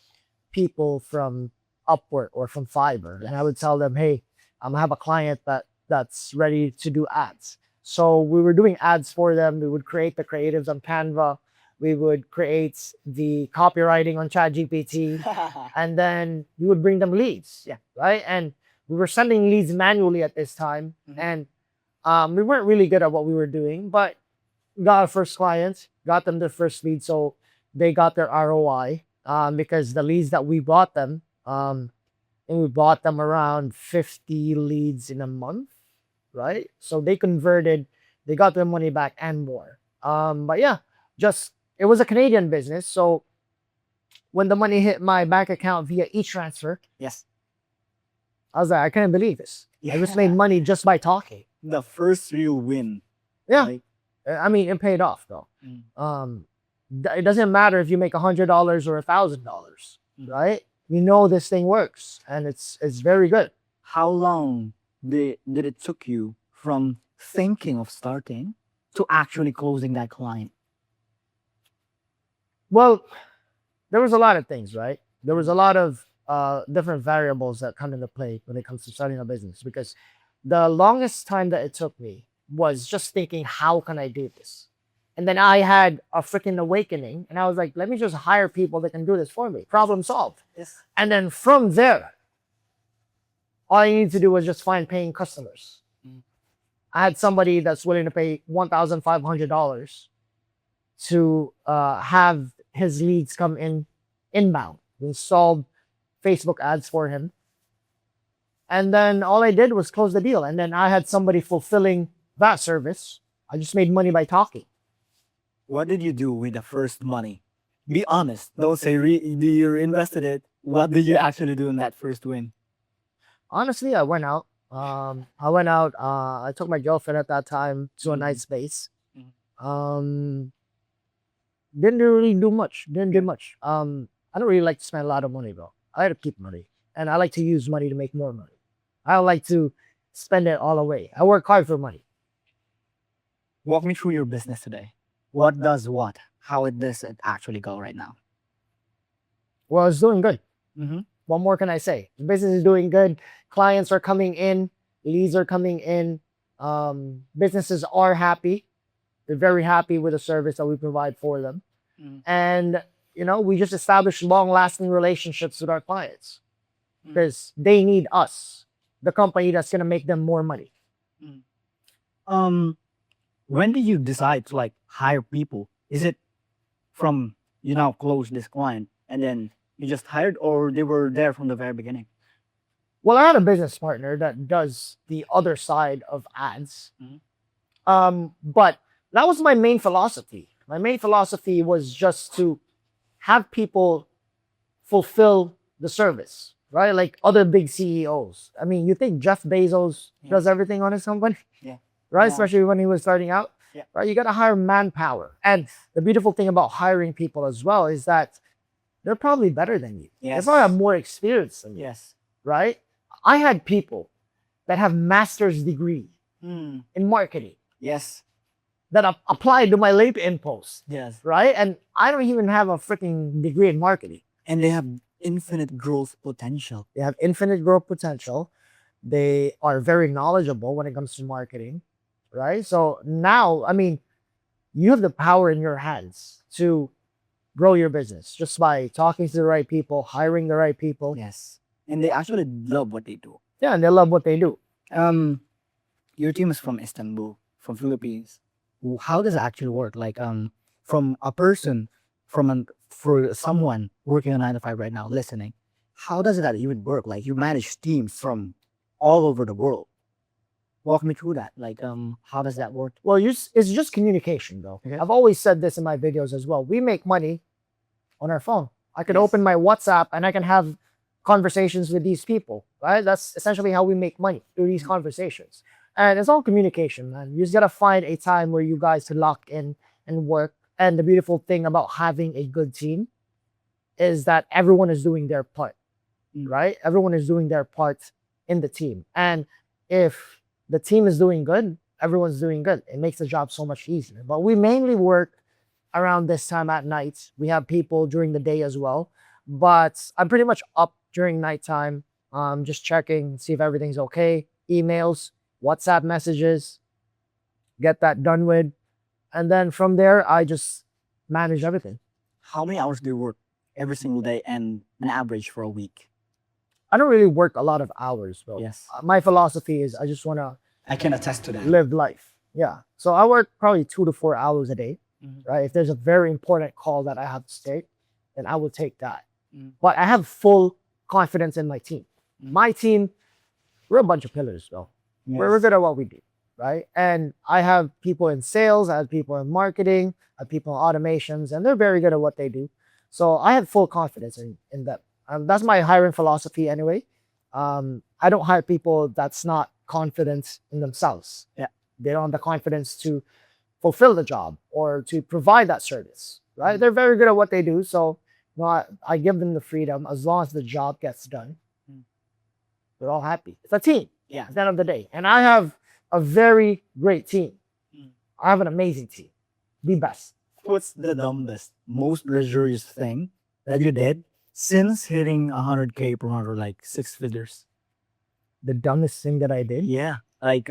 [SPEAKER 2] people from Upwork or from Fiverr, and I would tell them, "Hey, I have a client that's ready to do ads." So we were doing ads for them. We would create the creatives on Canva. We would create the copywriting on ChatGPT, and then we would bring them leads.
[SPEAKER 1] Yeah.
[SPEAKER 2] Right. And we were sending leads manually at this time,
[SPEAKER 1] Mhm.
[SPEAKER 2] and we weren't really good at what we were doing, but got our first client, got them their first lead, so they got their ROI because the leads that we bought them, and we bought them around 50 leads in a month, right? So they converted, they got their money back and more. But yeah, just it was a Canadian business, so when the money hit my bank account via e-transfer,
[SPEAKER 1] Yes.
[SPEAKER 2] I was like, I can't believe this. I just made money just by talking.
[SPEAKER 1] The first real win.
[SPEAKER 2] Yeah.
[SPEAKER 1] Right?
[SPEAKER 2] I mean, it paid off though.
[SPEAKER 1] Mm.
[SPEAKER 2] It doesn't matter if you make $100 or $1,000,
[SPEAKER 1] Mhm.
[SPEAKER 2] right? You know this thing works, and it's very good.
[SPEAKER 1] How long did it took you from thinking of starting to actually closing that client?
[SPEAKER 2] Well, there was a lot of things, right? There was a lot of different variables that come into play when it comes to starting a business, because the longest time that it took me was just thinking, how can I do this? And then I had a freaking awakening, and I was like, let me just hire people that can do this for me. Problem solved.
[SPEAKER 1] Yes.
[SPEAKER 2] And then from there, all I need to do was just find paying customers.
[SPEAKER 1] Mm.
[SPEAKER 2] I had somebody that's willing to pay $1,500 to have his leads come in inbound. We installed Facebook ads for him. And then all I did was close the deal. And then I had somebody fulfilling that service. I just made money by talking.
[SPEAKER 1] What did you do with the first money? Be honest. Don't say you invested it. What did you actually do in that first win?
[SPEAKER 2] Honestly, I went out. I took my girlfriend at that time to a
[SPEAKER 1] Mhm.
[SPEAKER 2] nice space.
[SPEAKER 1] Mhm.
[SPEAKER 2] Didn't really do much. Didn't do
[SPEAKER 1] Yeah.
[SPEAKER 2] much. I don't really like to spend a lot of money, bro. I like to keep money, and I like to use money to make more money. I don't like to spend it all away. I work hard for money.
[SPEAKER 1] Walk me through your business today. What does what? How does it actually go right now?
[SPEAKER 2] Well, it's doing good.
[SPEAKER 1] Mm-hmm.
[SPEAKER 2] What more can I say? The business is doing good. Clients are coming in. Leads are coming in. Businesses are happy. They're very happy with the service that we provide for them.
[SPEAKER 1] Mm.
[SPEAKER 2] And, we just establish long lasting relationships with our clients
[SPEAKER 1] Mm.
[SPEAKER 2] because they need us, the company that's going to make them more money.
[SPEAKER 1] When did you decide to hire people? Is it from you now close this client and then you just hired, or they were there from the very beginning?
[SPEAKER 2] Well, I had a business partner that does the other side of ads. But that was my main philosophy. My main philosophy was just to have people fulfill the service, right? Like other big CEOs. I mean, you think Jeff Bezos
[SPEAKER 1] Yeah.
[SPEAKER 2] does everything on his company?
[SPEAKER 1] Yeah.
[SPEAKER 2] Right?
[SPEAKER 1] Yeah.
[SPEAKER 2] Especially when he was starting out.
[SPEAKER 1] Yeah.
[SPEAKER 2] Right? You got to hire manpower. And the beautiful thing about hiring people as well is that they're probably better than you.
[SPEAKER 1] Yes.
[SPEAKER 2] They probably have more experience than you.
[SPEAKER 1] Yes.
[SPEAKER 2] Right? I had people that have master's degree
[SPEAKER 1] Mm.
[SPEAKER 2] in marketing
[SPEAKER 1] Yes.
[SPEAKER 2] that applied to my LinkedIn post,
[SPEAKER 1] Yes.
[SPEAKER 2] right? And I don't even have a freaking degree in marketing.
[SPEAKER 1] And they have infinite growth potential.
[SPEAKER 2] They have infinite growth potential. They are very knowledgeable when it comes to marketing, right? So now, I mean, you have the power in your hands to grow your business just by talking to the right people, hiring the right people.
[SPEAKER 1] Yes. And they actually love what they do.
[SPEAKER 2] Yeah, and they love what they do.
[SPEAKER 1] Your team is from Istanbul, from Philippines. How does it actually work? From a person, for someone working on 9 to 5 right now, listening, how does that even work? Like, you manage teams from all over the world. Walk me through that. How does that work?
[SPEAKER 2] Well, it's just communication, though.
[SPEAKER 1] Okay.
[SPEAKER 2] I've always said this in my videos as well. We make money on our phone. I could
[SPEAKER 1] Yes.
[SPEAKER 2] open my WhatsApp and I can have conversations with these people, right? That's essentially how we make money, through these conversations. And it's all communication, man. You just gotta find a time where you guys can lock in and work. And the beautiful thing about having a good team is that everyone is doing their part,
[SPEAKER 1] Mm.
[SPEAKER 2] right? Everyone is doing their part in the team. And if the team is doing good, everyone's doing good. It makes the job so much easier. But we mainly work around this time at night. We have people during the day as well. But I'm pretty much up during nighttime, just checking, see if everything's okay. Emails, WhatsApp messages, get that done with. And then from there, I just manage everything.
[SPEAKER 1] How many hours do you work every single day and an average for a week?
[SPEAKER 2] I don't really work a lot of hours, bro.
[SPEAKER 1] Yes.
[SPEAKER 2] My philosophy is I just want to
[SPEAKER 1] I can attest to that.
[SPEAKER 2] live life. Yeah. So I work probably 2 to 4 hours a day,
[SPEAKER 1] Mhm.
[SPEAKER 2] right? If there's a very important call that I have to take, then I will take that.
[SPEAKER 1] Mm.
[SPEAKER 2] But I have full confidence in my team.
[SPEAKER 1] Mm.
[SPEAKER 2] My team, we're a bunch of pillars, though. We're good at what we do, right? And I have people in sales, I have people in marketing, I have people in automations, and they're very good at what they do. So I have full confidence in them. That's my hiring philosophy anyway. I don't hire people that's not confident in themselves.
[SPEAKER 1] Yeah.
[SPEAKER 2] They don't have the confidence to fulfill the job or to provide that service, right? They're very good at what they do. So, I give them the freedom as long as the job gets done.
[SPEAKER 1] Mm.
[SPEAKER 2] We're all happy. It's a team
[SPEAKER 1] Yeah.
[SPEAKER 2] at the end of the day. And I have a very great team.
[SPEAKER 1] Mm.
[SPEAKER 2] I have an amazing team. The best.
[SPEAKER 1] What's the dumbest, most luxurious thing that you did since hitting 100K per month or like six figures?
[SPEAKER 2] The dumbest thing that I did.
[SPEAKER 1] Yeah. Like,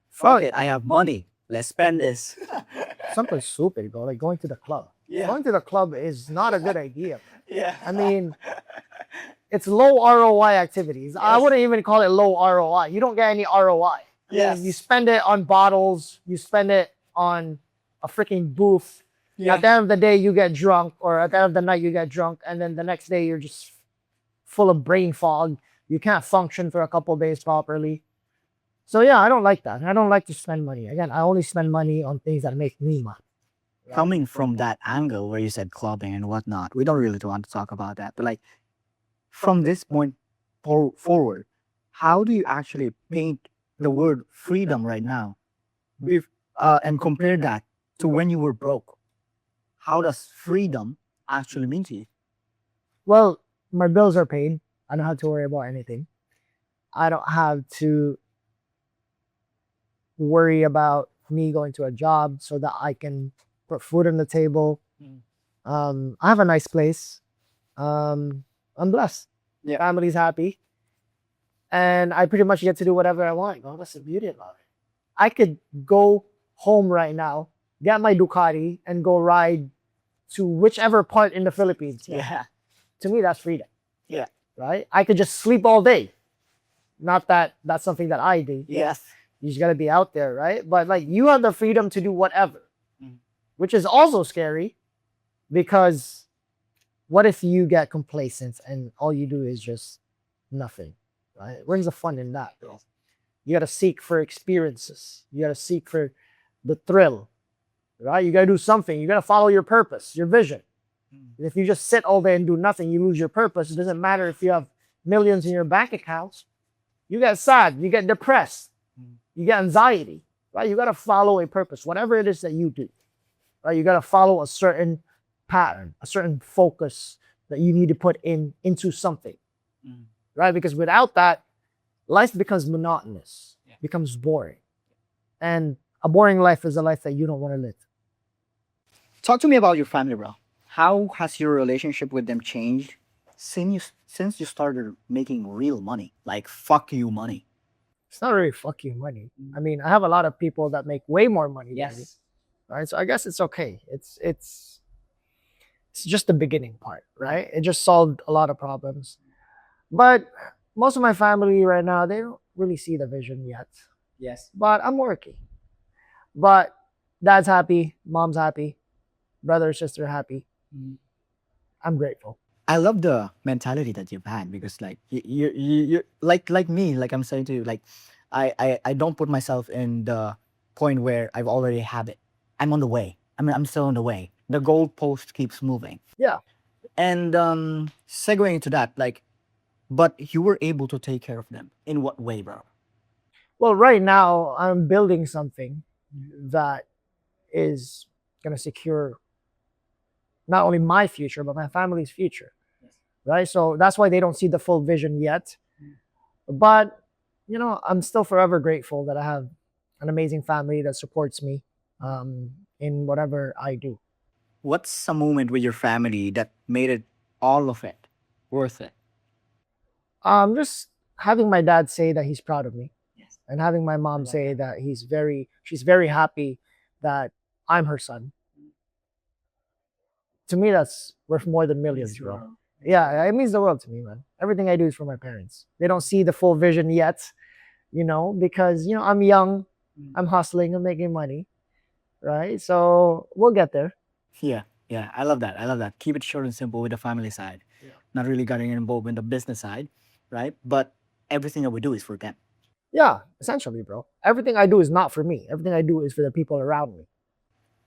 [SPEAKER 1] fuck it, I have money. Let's spend this.
[SPEAKER 2] Something stupid, bro. Like going to the club.
[SPEAKER 1] Yeah.
[SPEAKER 2] Going to the club is not a good idea.
[SPEAKER 1] Yeah.
[SPEAKER 2] I mean, it's low ROI activities. I
[SPEAKER 1] Yes.
[SPEAKER 2] wouldn't even call it low ROI. You don't get any ROI. I mean,
[SPEAKER 1] Yes.
[SPEAKER 2] you spend it on bottles, you spend it on a freaking booth.
[SPEAKER 1] Yeah.
[SPEAKER 2] At the end of the day, you get drunk, or at the end of the night, you get drunk, and then the next day, you're just full of brain fog. You can't function for a couple of days properly. So, yeah, I don't like that. I don't like to spend money. Again, I only spend money on things that make me money.
[SPEAKER 1] Coming from that angle where you said clubbing and whatnot, we don't really want to talk about that. But like, from this point forward, how do you actually paint the word freedom right now, and compare that to when you were broke? How does freedom actually mean to you?
[SPEAKER 2] Well, my bills are paid. I don't have to worry about anything. I don't have to worry about me going to a job so that I can put food on the table. I have a nice place. I'm blessed.
[SPEAKER 1] Yeah.
[SPEAKER 2] Family's happy. And I pretty much get to do whatever I want. Well, that's the beauty about it. I could go home right now, get my Ducati, and go ride to whichever part in the Philippines.
[SPEAKER 1] Yeah.
[SPEAKER 2] To me, that's freedom.
[SPEAKER 1] Yeah.
[SPEAKER 2] Right? I could just sleep all day. Not that that's something that I do.
[SPEAKER 1] Yes.
[SPEAKER 2] You just gotta be out there, right? But like you have the freedom to do whatever,
[SPEAKER 1] Mm.
[SPEAKER 2] which is also scary because what if you get complacent and all you do is just nothing, right? Where's the fun in that, bro? You gotta seek for experiences. You gotta seek for the thrill, right? You gotta do something. You gotta follow your purpose, your vision.
[SPEAKER 1] Mm.
[SPEAKER 2] If you just sit all day and do nothing, you lose your purpose. It doesn't matter if you have millions in your bank accounts. You get sad, you get depressed,
[SPEAKER 1] Mm.
[SPEAKER 2] you get anxiety, right? You got to follow a purpose, whatever it is that you do, right? You got to follow a certain pattern, a certain focus that you need to put into something,
[SPEAKER 1] Mm.
[SPEAKER 2] right? Because without that, life becomes monotonous,
[SPEAKER 1] Yeah.
[SPEAKER 2] becomes boring. And a boring life is a life that you don't want to live.
[SPEAKER 1] Talk to me about your family, bro. How has your relationship with them changed since you started making real money? Like fuck you money.
[SPEAKER 2] It's not really fuck you money. I mean, I have a lot of people that make way more money than me, right? So I guess it's okay. It's just the beginning part, right? It just solved a lot of problems. But most of my family right now, they don't really see the vision yet.
[SPEAKER 1] Yes.
[SPEAKER 2] But I'm working. But dad's happy, mom's happy, brother, sister happy.
[SPEAKER 1] Mm.
[SPEAKER 2] I'm grateful.
[SPEAKER 1] I love the mentality that you've had because like you like me, like I'm saying to you, like I don't put myself in the point where I've already have it. I'm on the way. I mean I'm still on the way. The goalpost keeps moving.
[SPEAKER 2] Yeah.
[SPEAKER 1] And segueing into that, like, but you were able to take care of them. In what way, bro?
[SPEAKER 2] Well, right now I'm building something that is going to secure not only my future, but my family's future.
[SPEAKER 1] Yes.
[SPEAKER 2] Right. So that's why they don't see the full vision yet. But, I'm still forever grateful that I have an amazing family that supports me in whatever I do.
[SPEAKER 1] What's a moment with your family that made it all of it worth it?
[SPEAKER 2] Just having my dad say that he's proud of me.
[SPEAKER 1] Yes.
[SPEAKER 2] And having my mom
[SPEAKER 1] love
[SPEAKER 2] say that she's very happy that I'm her son. To me, that's worth more than millions, bro. Yeah, it means the world to me, man. Everything I do is for my parents. They don't see the full vision yet, because, I'm young, I'm hustling, I'm making money, right? So we'll get there.
[SPEAKER 1] Yeah, I love that. I love that. Keep it short and simple with the family side.
[SPEAKER 2] Yeah.
[SPEAKER 1] Not really getting involved in the business side, right? But everything that we do is for them.
[SPEAKER 2] Yeah, essentially, bro. Everything I do is not for me. Everything I do is for the people around me.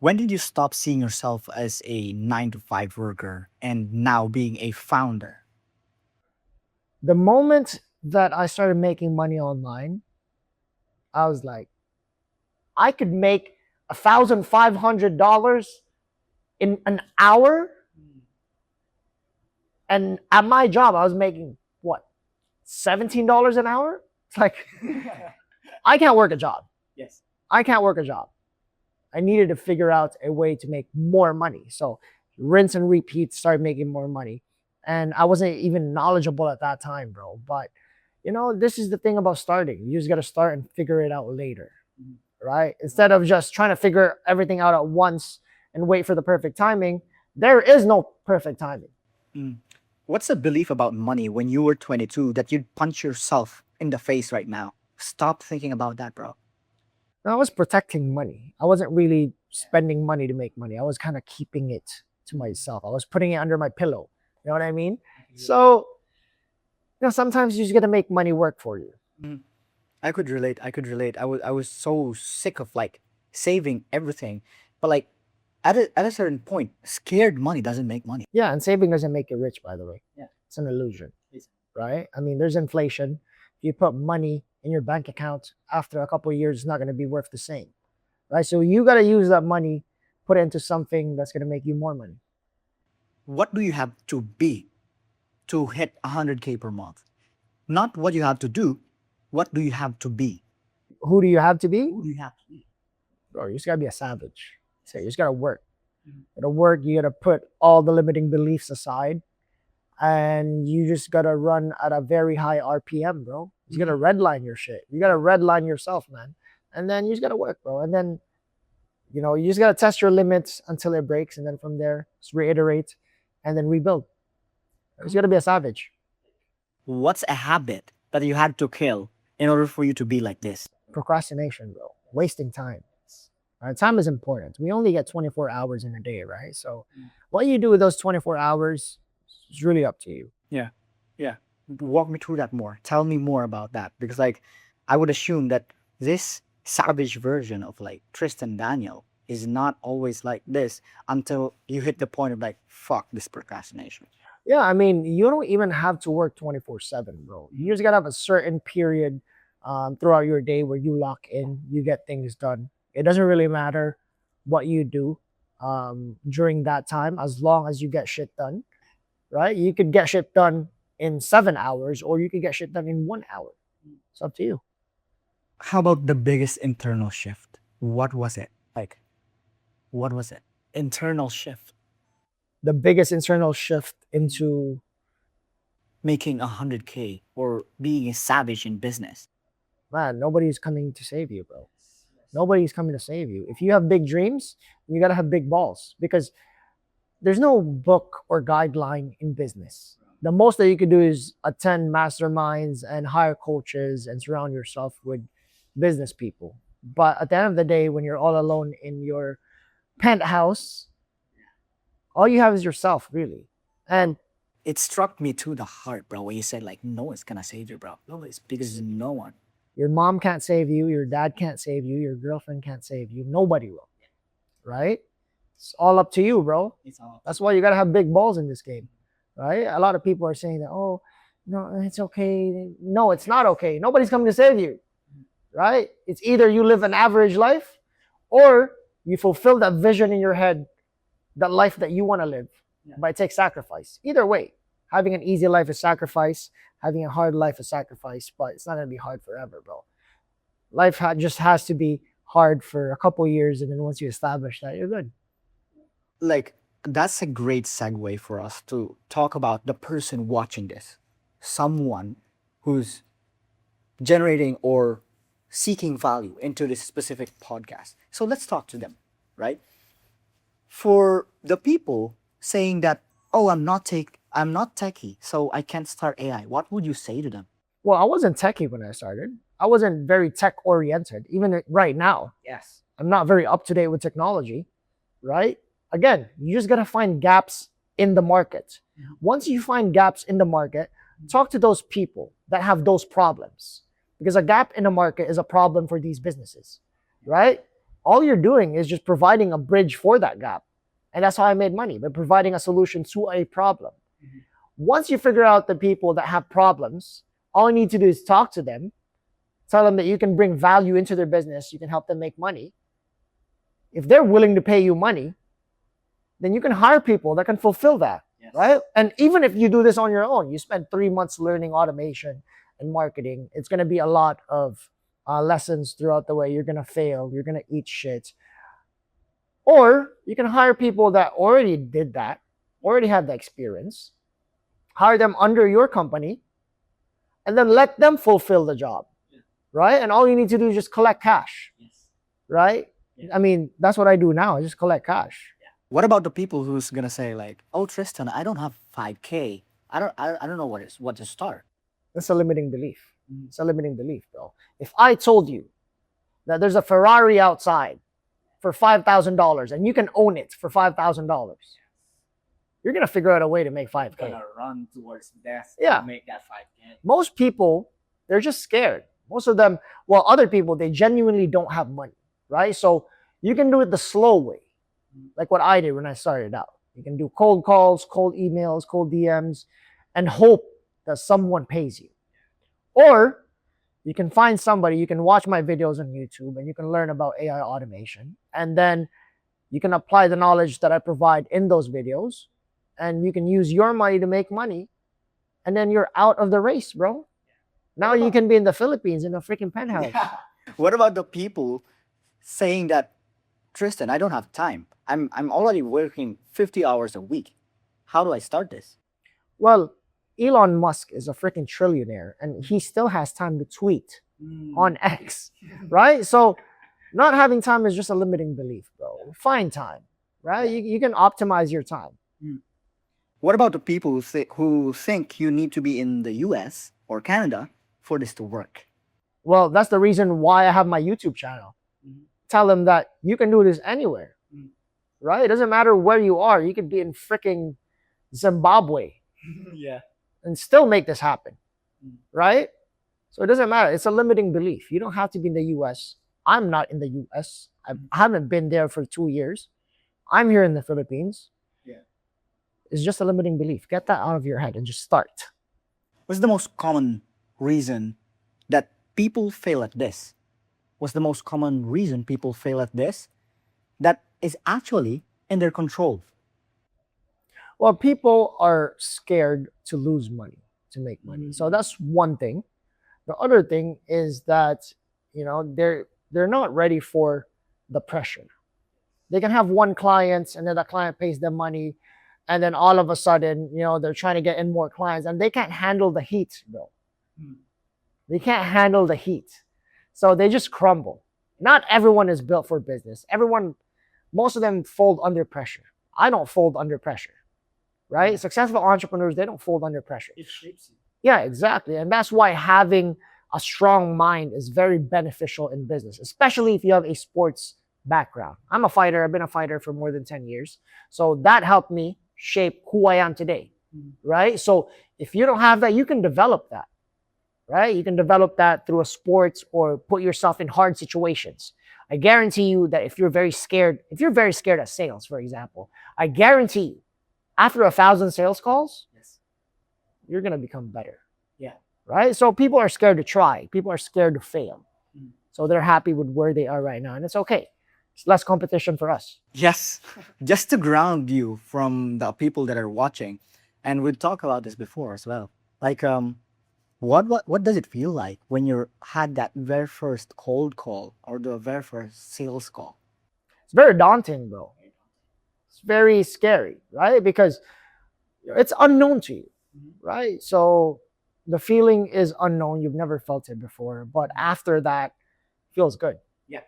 [SPEAKER 1] When did you stop seeing yourself as a 9 to 5 worker and now being a founder?
[SPEAKER 2] The moment that I started making money online, I was like, I could make $1,500 in an hour. And at my job, I was making what, $17 an hour? It's like, I can't work a job.
[SPEAKER 1] Yes.
[SPEAKER 2] I can't work a job. I needed to figure out a way to make more money. So rinse and repeat, start making more money. And I wasn't even knowledgeable at that time, bro. But this is the thing about starting. You just got to start and figure it out later, right? Instead of just trying to figure everything out at once and wait for the perfect timing, there is no perfect timing.
[SPEAKER 1] What's the belief about money when you were 22 that you'd punch yourself in the face right now? Stop thinking about that, bro.
[SPEAKER 2] I was protecting money. I wasn't really spending money to make money. I was kind of keeping it to myself. I was putting it under my pillow. You know what I mean? So, sometimes you just got to make money work for you.
[SPEAKER 1] I could relate. I was so sick of like saving everything, but like at a certain point, scared money doesn't make money.
[SPEAKER 2] Yeah, and saving doesn't make you rich, by the way.
[SPEAKER 1] Yeah.
[SPEAKER 2] It's an illusion,
[SPEAKER 1] Yes.
[SPEAKER 2] right? I mean, there's inflation. If you put money in your bank account, after a couple of years, it's not going to be worth the same, right? So you got to use that money, put it into something that's going to make you more money.
[SPEAKER 1] What do you have to be to hit 100K per month? Not what you have to do. What do you have to be?
[SPEAKER 2] Who do you have to be?
[SPEAKER 1] Who do you have to be?
[SPEAKER 2] Bro, you just got to be a savage. So you just got to work. You got to work. You got to put all the limiting beliefs aside. And you just got to run at a very high RPM, bro. You got to redline your shit. You got to redline yourself, man. And then you just got to work, bro. And then, you just got to test your limits until it breaks. And then from there, just reiterate and then rebuild. You just got to be a savage.
[SPEAKER 1] What's a habit that you had to kill in order for you to be like this?
[SPEAKER 2] Procrastination, bro. Wasting time. Time is important. We only get 24 hours in a day, right? So what you do with those 24 hours is really up to you.
[SPEAKER 1] Yeah. Walk me through that more. Tell me more about that. Because like I would assume that this savage version of like Tristan Daniel is not always like this until you hit the point of like, fuck this procrastination.
[SPEAKER 2] Yeah, I mean, you don't even have to work 24/7, bro. You just gotta have a certain period throughout your day where you lock in, you get things done. It doesn't really matter what you do during that time, as long as you get shit done, right? You could get shit done in 7 hours, or you could get shit done in 1 hour. It's up to you.
[SPEAKER 1] How about the biggest internal shift? What was it? Like, what was it? Internal shift.
[SPEAKER 2] The biggest internal shift into
[SPEAKER 1] Making 100K or being a savage in business.
[SPEAKER 2] man, nobody's coming to save you, bro. Nobody's coming to save you. If you have big dreams, you gotta have big balls, because there's no book or guideline in business. The most that you could do is attend masterminds and hire coaches and surround yourself with business people. But at the end of the day, when you're all alone in your penthouse, all you have is yourself, really. And
[SPEAKER 1] It struck me to the heart, bro, when you said like, no one's gonna save you, bro. No, it's because no one.
[SPEAKER 2] your mom can't save you, your dad can't save you, your girlfriend can't save you, nobody will. Right? It's all up to you, bro.
[SPEAKER 1] It's all.
[SPEAKER 2] That's why you gotta have big balls in this game, right? A lot of people are saying that, oh, no, it's okay. No, it's not okay. Nobody's coming to save you, right? It's either you live an average life, or you fulfill that vision in your head, that life that you want to live.
[SPEAKER 1] Yeah.
[SPEAKER 2] But it takes sacrifice. Either way, having an easy life is sacrifice. Having a hard life is sacrifice, but it's not gonna be hard forever, bro. Life just has to be hard for a couple years, and then once you establish that, you're good.
[SPEAKER 1] Like, that's a great segue for us to talk about the person watching this. Someone who's generating or seeking value into this specific podcast. So let's talk to them, right? For the people saying that, oh, I'm not techie, so I can't start AI. What would you say to them?
[SPEAKER 2] Well, I wasn't techie when I started. I wasn't very tech oriented. Even right now,
[SPEAKER 1] Yes.
[SPEAKER 2] I'm not very up to date with technology, right? Again, you just gotta find gaps in the market. Once you find gaps in the market, talk to those people that have those problems, because a gap in the market is a problem for these businesses, right? All you're doing is just providing a bridge for that gap. And that's how I made money, by providing a solution to a problem. Once you figure out the people that have problems, all you need to do is talk to them, tell them that you can bring value into their business, you can help them make money. if they're willing to pay you money, then you can hire people that can fulfill that, right? And even if you do this on your own, you spend 3 months learning automation and marketing, it's going to be a lot of lessons throughout the way. You're going to fail, you're going to eat shit. Or you can hire people that already did that, already had the experience, hire them under your company, and then let them fulfill the job, right? And all you need to do is just collect cash, right? I mean, that's what I do now. I just collect cash.
[SPEAKER 1] What about the people who's gonna say like, "Oh, Tristan, I don't have 5K. I don't know what to start."
[SPEAKER 2] That's a limiting belief. It's a limiting belief, bro. If I told you that there's a Ferrari outside for $5,000 and you can own it for $5,000, you're gonna figure out a way to make 5K.
[SPEAKER 1] Run towards death.
[SPEAKER 2] Yeah.
[SPEAKER 1] To make that 5K.
[SPEAKER 2] Most people, they're just scared. Most of them, well, other people, they genuinely don't have money, right? So you can do it the slow way, like what I did when I started out. You can do cold calls, cold emails, cold DMs, and hope that someone pays you. Or you can find somebody, you can watch my videos on YouTube and you can learn about AI automation. And then you can apply the knowledge that I provide in those videos and you can use your money to make money. And then you're out of the race, bro. Now you can be in the Philippines in a freaking penthouse.
[SPEAKER 1] What about the people saying that, Tristan, I don't have time. I'm already working 50 hours a week. How do I start this?
[SPEAKER 2] Well, Elon Musk is a freaking trillionaire and he still has time to tweet on X, right? So not having time is just a limiting belief, bro. Find time, right? You can optimize your time.
[SPEAKER 1] What about the people who think you need to be in the US or Canada for this to work?
[SPEAKER 2] Well, that's the reason why I have my YouTube channel. Tell them that you can do this anywhere, right? It doesn't matter where you are. You could be in freaking Zimbabwe
[SPEAKER 1] Yeah.
[SPEAKER 2] and still make this happen, right? So it doesn't matter. It's a limiting belief. You don't have to be in the US. I'm not in the US. I haven't been there for 2 years. I'm here in the Philippines.
[SPEAKER 1] Yeah.
[SPEAKER 2] It's just a limiting belief. Get that out of your head and just start.
[SPEAKER 1] What's the most common reason that people fail at this? What's the most common reason people fail at this that is actually in their control?
[SPEAKER 2] Well, people are scared to lose money, to make money. So that's one thing. The other thing is that, they're not ready for the pressure. They can have one client and then the client pays them money and then all of a sudden, they're trying to get in more clients and they can't handle the heat, bro. They can't handle the heat. So they just crumble. Not everyone is built for business. Most of them fold under pressure. I don't fold under pressure, right? Successful entrepreneurs, they don't fold under pressure.
[SPEAKER 1] It shapes you.
[SPEAKER 2] Yeah, exactly. And that's why having a strong mind is very beneficial in business, especially if you have a sports background. I'm a fighter. I've been a fighter for more than 10 years. So that helped me shape who I am today, right? So if you don't have that, you can develop that, right? You can develop that through a sports or put yourself in hard situations. I guarantee you that if you're very scared at sales, for example, I guarantee you after 1,000 sales calls, you're going to become better.
[SPEAKER 1] Yeah.
[SPEAKER 2] Right? So people are scared to try. People are scared to fail. So they're happy with where they are right now. And it's okay. It's less competition for us.
[SPEAKER 1] Yes. Just to ground you from the people that are watching, and we talked about this before as well. Like, what does it feel like when you had that very first cold call or the very first sales call?
[SPEAKER 2] It's very daunting, bro. It's very scary, right? Because it's unknown to you, right? So the feeling is unknown. You've never felt it before. But after that, it feels good.
[SPEAKER 1] Yeah.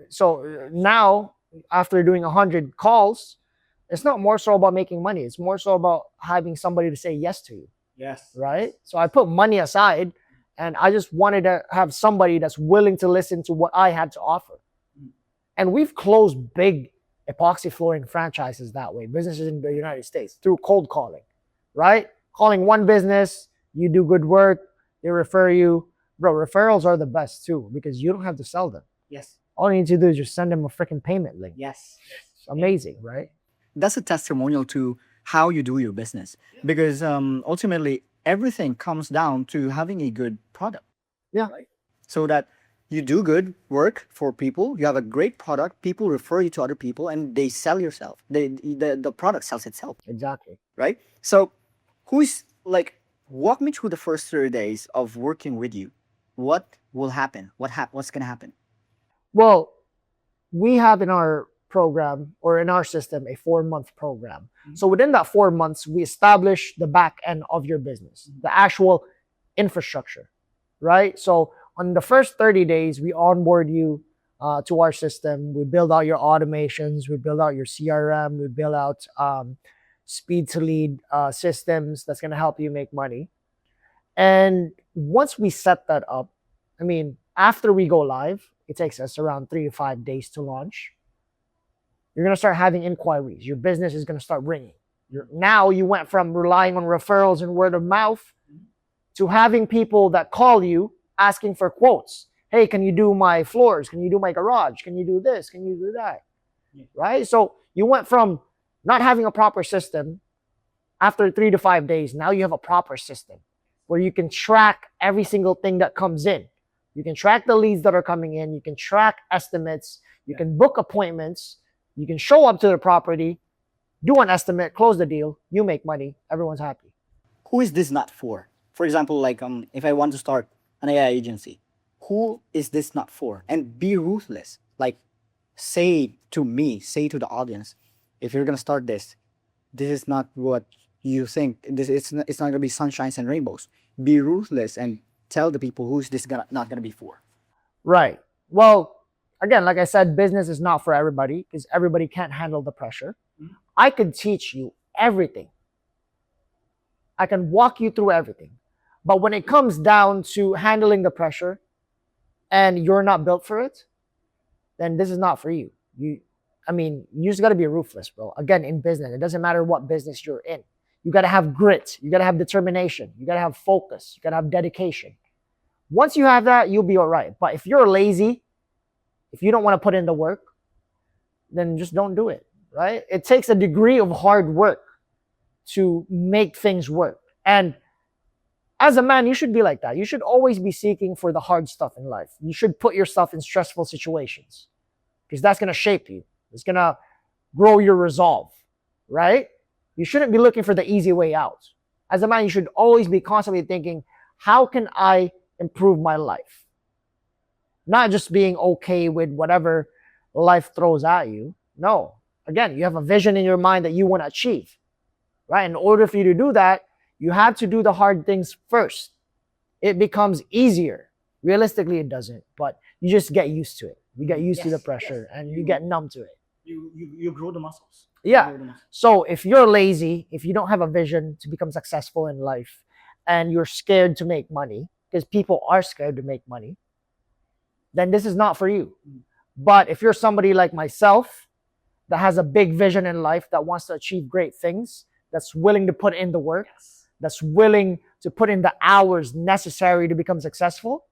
[SPEAKER 2] So now, after doing 100 calls, it's not more so about making money. It's more so about having somebody to say yes to you.
[SPEAKER 1] Yes.
[SPEAKER 2] Right? So I put money aside and I just wanted to have somebody that's willing to listen to what I had to offer. And we've closed big epoxy flooring franchises that way, businesses in the United States, through cold calling, right? Calling one business, you do good work, they refer you. Bro, referrals are the best too because you don't have to sell them.
[SPEAKER 1] Yes.
[SPEAKER 2] All you need to do is just send them a freaking payment link.
[SPEAKER 1] Yes.
[SPEAKER 2] It's amazing, right?
[SPEAKER 1] That's a testimonial to how you do your business because ultimately everything comes down to having a good product.
[SPEAKER 2] Yeah.
[SPEAKER 1] Right? So that You do good work for people. You have a great product. People refer you to other people, and they sell yourself. The product sells itself,
[SPEAKER 2] Exactly.
[SPEAKER 1] right? So, who's like, walk me through the first 30 days of working with you. What will happen? What's gonna happen?
[SPEAKER 2] Well, we have in our program or in our system a 4 month program. So within that 4 months, we establish the back end of your business, the actual infrastructure, right? So on the first 30 days, we onboard you to our system. We build out your automations, we build out your CRM, we build out speed to lead systems that's going to help you make money. And once we set that up, I mean, after we go live, it takes us around 3 to 5 days to launch. You're going to start having inquiries. Your business is going to start ringing. Now you went from relying on referrals and word of mouth to having people that call you asking for quotes. Hey, can you do my floors? Can you do my garage? Can you do this? Can you do that?
[SPEAKER 1] Yeah.
[SPEAKER 2] Right? So you went from not having a proper system after 3 to 5 days. Now you have a proper system where you can track every single thing that comes in. You can track the leads that are coming in. You can track estimates. You can book appointments. You can show up to the property, do an estimate, close the deal. You make money. Everyone's happy.
[SPEAKER 1] Who is this not for? For example, like if I want to start an AI agency, who is this not for? And be ruthless. Like, say to me, say to the audience, if you're gonna start this, this is not what you think. It's not gonna be sunshines and rainbows. Be ruthless and tell the people who's this not gonna be for.
[SPEAKER 2] Right. Well, again, like I said, business is not for everybody because everybody can't handle the pressure.
[SPEAKER 1] Mhm.
[SPEAKER 2] I can teach you everything. I can walk you through everything. But when it comes down to handling the pressure and you're not built for it, then this is not for you. You just got to be ruthless, bro. Again, in business, it doesn't matter what business you're in. You got to have grit. You got to have determination. You got to have focus. You got to have dedication. Once you have that, you'll be all right. But if you're lazy, if you don't want to put in the work, then just don't do it, right? It takes a degree of hard work to make things work. And as a man, you should be like that. You should always be seeking for the hard stuff in life. You should put yourself in stressful situations because that's going to shape you. It's going to grow your resolve, right? You shouldn't be looking for the easy way out. As a man, you should always be constantly thinking, how can I improve my life? Not just being okay with whatever life throws at you. No. Again, you have a vision in your mind that you want to achieve, right? In order for you to do that, you have to do the hard things first. It becomes easier. Realistically, it doesn't, but you just get used to it. You get used to the pressure and you get numb to it.
[SPEAKER 1] You grow the muscles.
[SPEAKER 2] Yeah. So if you're lazy, if you don't have a vision to become successful in life and you're scared to make money, because people are scared to make money, then this is not for you. But if you're somebody like myself that has a big vision in life, that wants to achieve great things, that's willing to put in the work, that's willing to put in the hours necessary to become successful,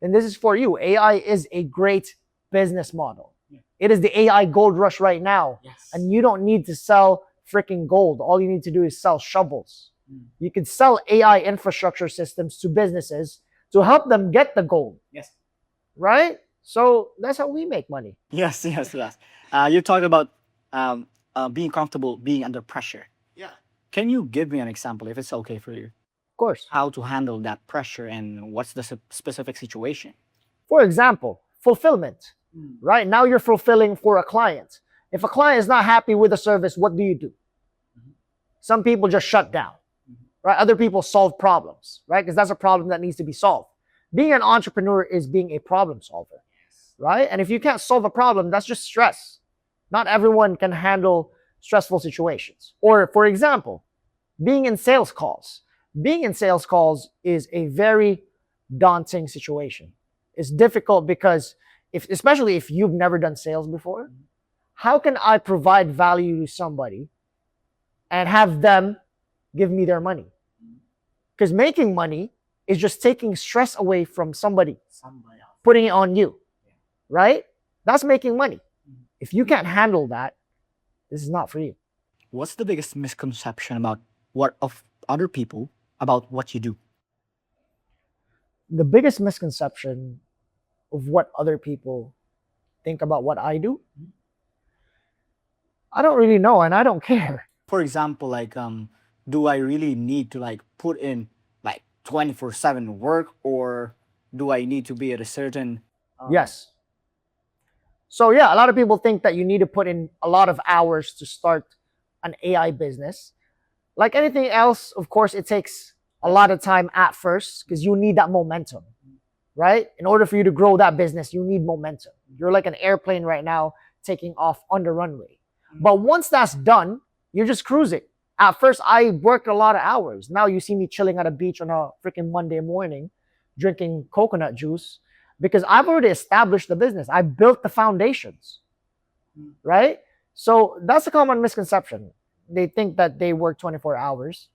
[SPEAKER 2] then this is for you. AI is a great business model. It is the AI gold rush right now.
[SPEAKER 1] Yes.
[SPEAKER 2] And you don't need to sell freaking gold. All you need to do is sell shovels. You can sell AI infrastructure systems to businesses to help them get the gold.
[SPEAKER 1] Yes.
[SPEAKER 2] Right? So that's how we make money.
[SPEAKER 1] Yes. You talked about being comfortable being under pressure.
[SPEAKER 2] Yeah.
[SPEAKER 1] Can you give me an example, if it's okay for you,
[SPEAKER 2] Of course.
[SPEAKER 1] how to handle that pressure and what's the specific situation?
[SPEAKER 2] For example, fulfillment. Right? Now you're fulfilling for a client. If a client is not happy with the service, what do? Some people just shut down. Right? Other people solve problems, right? Because that's a problem that needs to be solved. Being an entrepreneur is being a problem solver, right? And if you can't solve a problem, that's just stress. Not everyone can handle stressful situations. Or, for example, being in sales calls. Being in sales calls is a very daunting situation. It's difficult because, especially if you've never done sales before, how can I provide value to somebody and have them give me their money? Because making money is just taking stress away from somebody else, putting it on you, right? That's making money. If you can't handle that, this is not for you.
[SPEAKER 1] What's the biggest misconception about other people about what you do?
[SPEAKER 2] The biggest misconception of what other people think about what I do? I don't really know, and I don't care.
[SPEAKER 1] For example, like do I really need to like put in like 24/7 work, or do I need to be at a certain
[SPEAKER 2] Yes. So yeah, a lot of people think that you need to put in a lot of hours to start an AI business. Like anything else, of course, it takes a lot of time at first because you need that momentum, right? In order for you to grow that business, you need momentum. You're like an airplane right now taking off on the runway. But once that's done, you're just cruising. At first, I worked a lot of hours. Now you see me chilling at a beach on a freaking Monday morning, drinking coconut juice because I've already established the business. I built the foundations, right? So that's a common misconception. They think that they work 24 hours.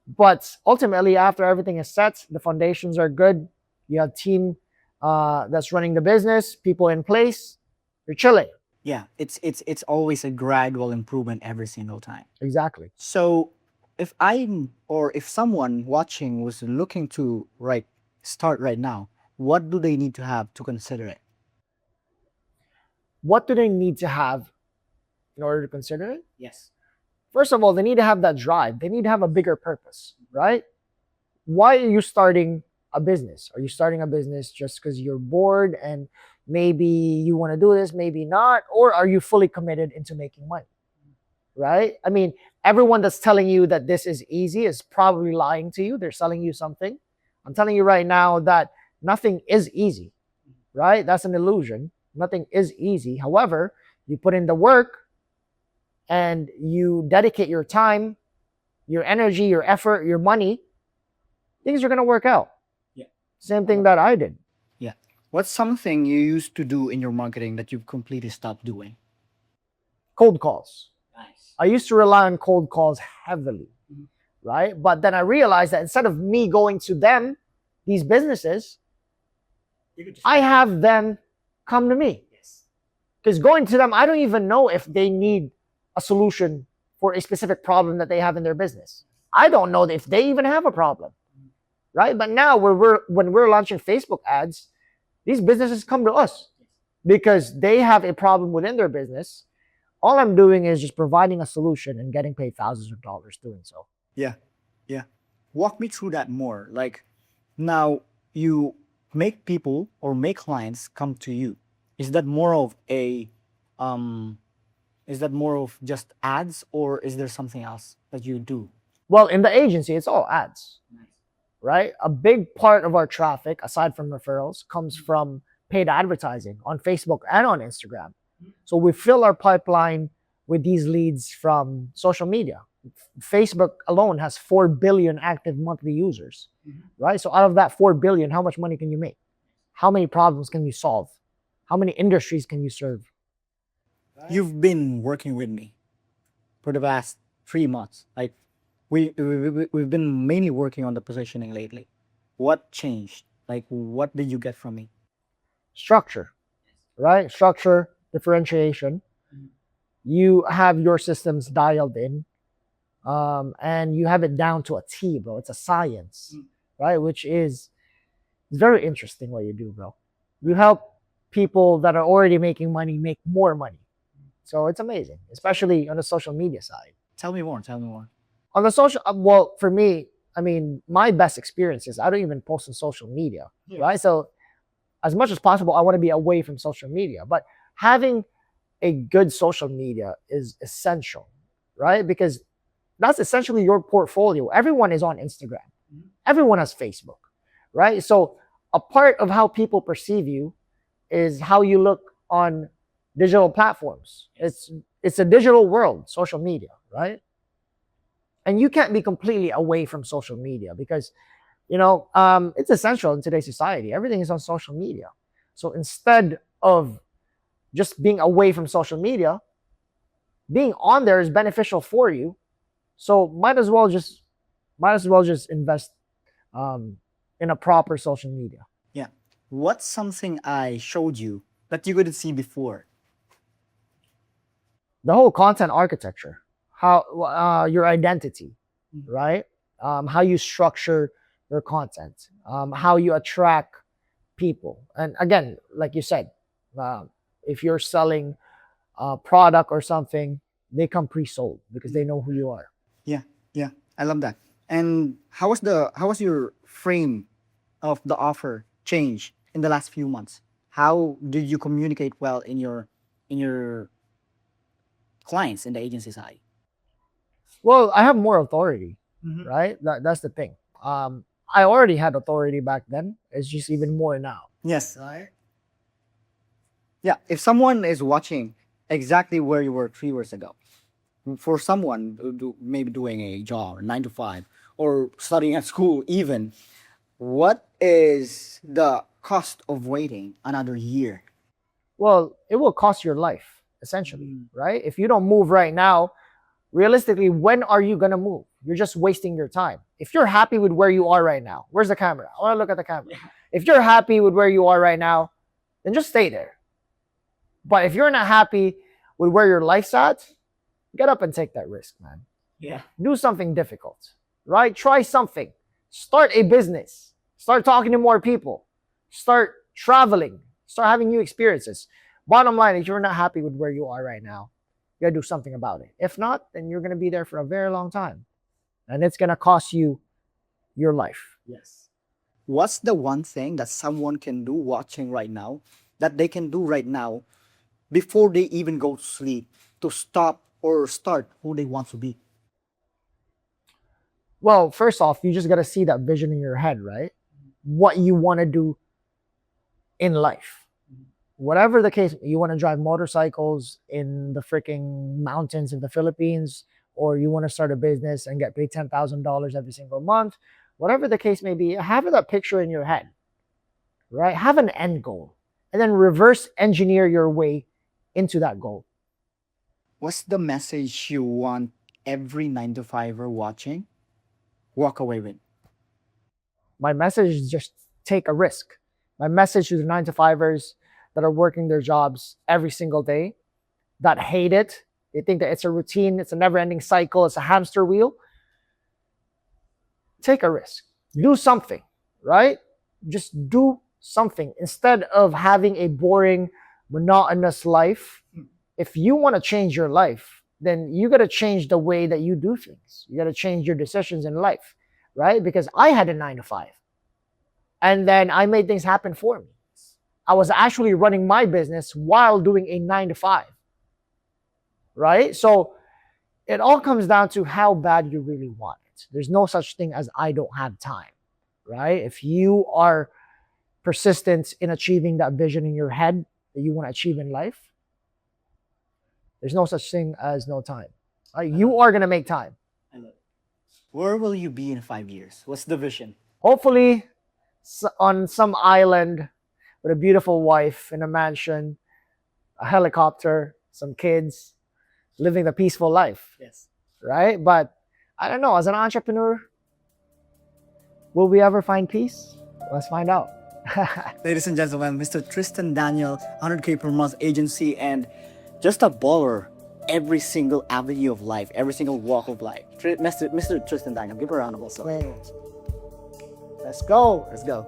[SPEAKER 2] But ultimately, after everything is set, the foundations are good. You have team that's running the business, people in place. You're chilling.
[SPEAKER 1] yeah, it's always a gradual improvement every single time.
[SPEAKER 2] Exactly.
[SPEAKER 1] So if if someone watching was looking to start right now, what do they need to have to consider it?
[SPEAKER 2] What do they need to have in order to consider it?
[SPEAKER 1] Yes.
[SPEAKER 2] First of all, they need to have that drive. They need to have a bigger purpose, right? Why are you starting a business? Are you starting a business just because you're bored and maybe you want to do this, maybe not? Or are you fully committed into making money, right? I mean, everyone that's telling you that this is easy is probably lying to you. They're selling you something. I'm telling you right now that nothing is easy, right? That's an illusion. Nothing is easy. However, you put in the work and you dedicate your time, your energy, your effort, your money, things are going to work out.
[SPEAKER 1] Yeah.
[SPEAKER 2] Same thing that I did.
[SPEAKER 1] Yeah. What's something you used to do in your marketing that you've completely stopped doing?
[SPEAKER 2] Cold calls.
[SPEAKER 1] Nice.
[SPEAKER 2] I used to rely on cold calls heavily, right? But then I realized that instead of me going to them, these businesses, I have them come to me.
[SPEAKER 1] Yes.
[SPEAKER 2] Because going to them, I don't even know if they need a solution for a specific problem that they have in their business. I don't know if they even have a problem, right? But now when we're launching Facebook ads, these businesses come to us because they have a problem within their business. All I'm doing is just providing a solution and getting paid thousands of dollars doing so.
[SPEAKER 1] Yeah. Yeah. Walk me through that more. Like now you make people or make clients come to you. Is that more of a is that more of just ads, or is there something else that you do?
[SPEAKER 2] Well, in the agency, it's all ads, right? A big part of our traffic, aside from referrals, comes from paid advertising on Facebook and on Instagram. So we fill our pipeline with these leads from social media. Facebook alone has 4 billion active monthly users, right? So out of that 4 billion, how much money can you make? How many problems can you solve? How many industries can you serve?
[SPEAKER 1] You've been working with me for the past 3 months. Like we've been mainly working on the positioning lately. What changed? Like what did you get from me?
[SPEAKER 2] Structure, right? Structure, differentiation. You have your systems dialed in, and you have it down to a T, bro. It's a science, right? Which is very interesting what you do, bro. You help people that are already making money make more money. So it's amazing, especially on the social media side.
[SPEAKER 1] Tell me more. Tell me more.
[SPEAKER 2] On the social, well, for me, I mean, my best experiences, I don't even post on social media, right? So as much as possible, I want to be away from social media. But having a good social media is essential, right? Because that's essentially your portfolio. Everyone is on Instagram. Everyone has Facebook, right? So a part of how people perceive you is how you look on digital platforms. It's a digital world, social media, right? And you can't be completely away from social media because, it's essential in today's society. Everything is on social media. So instead of just being away from social media, being on there is beneficial for you. So might as well just invest in a proper social media.
[SPEAKER 1] Yeah. What's something I showed you that you couldn't see before?
[SPEAKER 2] The whole content architecture, how your identity, right? How you structure your content, how you attract people. And again, like you said, if you're selling a product or something, they come pre-sold because they know who you are.
[SPEAKER 1] Yeah, yeah, I love that. And how was your frame of the offer change in the last few months? How did you communicate well in your clients in the agency side?
[SPEAKER 2] Well, I have more authority,
[SPEAKER 1] Mhm.
[SPEAKER 2] right? That's the thing. I already had authority back then. It's just even more now.
[SPEAKER 1] Yes. Right. Yeah. If someone is watching exactly where you were 3 years ago, for someone maybe doing a job 9 to 5 or studying at school even, what is the cost of waiting another year?
[SPEAKER 2] Well, it will cost your life, essentially,
[SPEAKER 1] Mm.
[SPEAKER 2] right? If you don't move right now, realistically, when are you going to move? You're just wasting your time. If you're happy with where you are right now, where's the camera? I want to look at the camera. If you're happy with where you are right now, then just stay there. But if you're not happy with where your life's at, get up and take that risk, man.
[SPEAKER 1] Yeah.
[SPEAKER 2] Do something difficult, right? Try something. Start a business. Start talking to more people. Start traveling. Start having new experiences. Bottom line, if you're not happy with where you are right now, you gotta do something about it. If not, then you're gonna be there for a very long time. And it's gonna cost you your life.
[SPEAKER 1] Yes. What's the one thing that someone can do watching right now that they can do right now before they even go to sleep to stop or start who they want to be?
[SPEAKER 2] Well, first off, you just gotta see that vision in your head, right? What you wanna do in life. Whatever the case, you want to drive motorcycles in the freaking mountains of the Philippines, or you want to start a business and get paid $10,000 every single month, whatever the case may be, have that picture in your head, right? Have an end goal and then reverse engineer your way into that goal.
[SPEAKER 1] What's the message you want every 9 to 5er watching walk away with?
[SPEAKER 2] My message is just take a risk. My message to the 9 to 5ers that are working their jobs every single day, that hate it, they think that it's a routine, it's a never ending cycle, it's a hamster wheel. Take a risk. Do something, right? Just do something instead of having a boring, monotonous life. If you want to change your life, then you got to change the way that you do things. You got to change your decisions in life, right? Because I had a 9 to 5 and then I made things happen for me. I was actually running my business while doing a 9 to 5, right? So it all comes down to how bad you really want it. There's no such thing as I don't have time, right? If you are persistent in achieving that vision in your head that you want to achieve in life, there's no such thing as no time. Right? You are going to make time.
[SPEAKER 1] Where will you be in 5 years? What's the vision?
[SPEAKER 2] Hopefully, on some island with a beautiful wife in a mansion, a helicopter, some kids, living the peaceful life,
[SPEAKER 1] Yes.
[SPEAKER 2] right? But I don't know, as an entrepreneur, will we ever find peace? Let's find out.
[SPEAKER 1] Ladies and gentlemen, Mr. Tristan Daniel, 100K per month agency, and just a baller every single avenue of life, every single walk of life. Mr. Tristan Daniel, give a round of applause.
[SPEAKER 2] Let's go.
[SPEAKER 1] Let's go.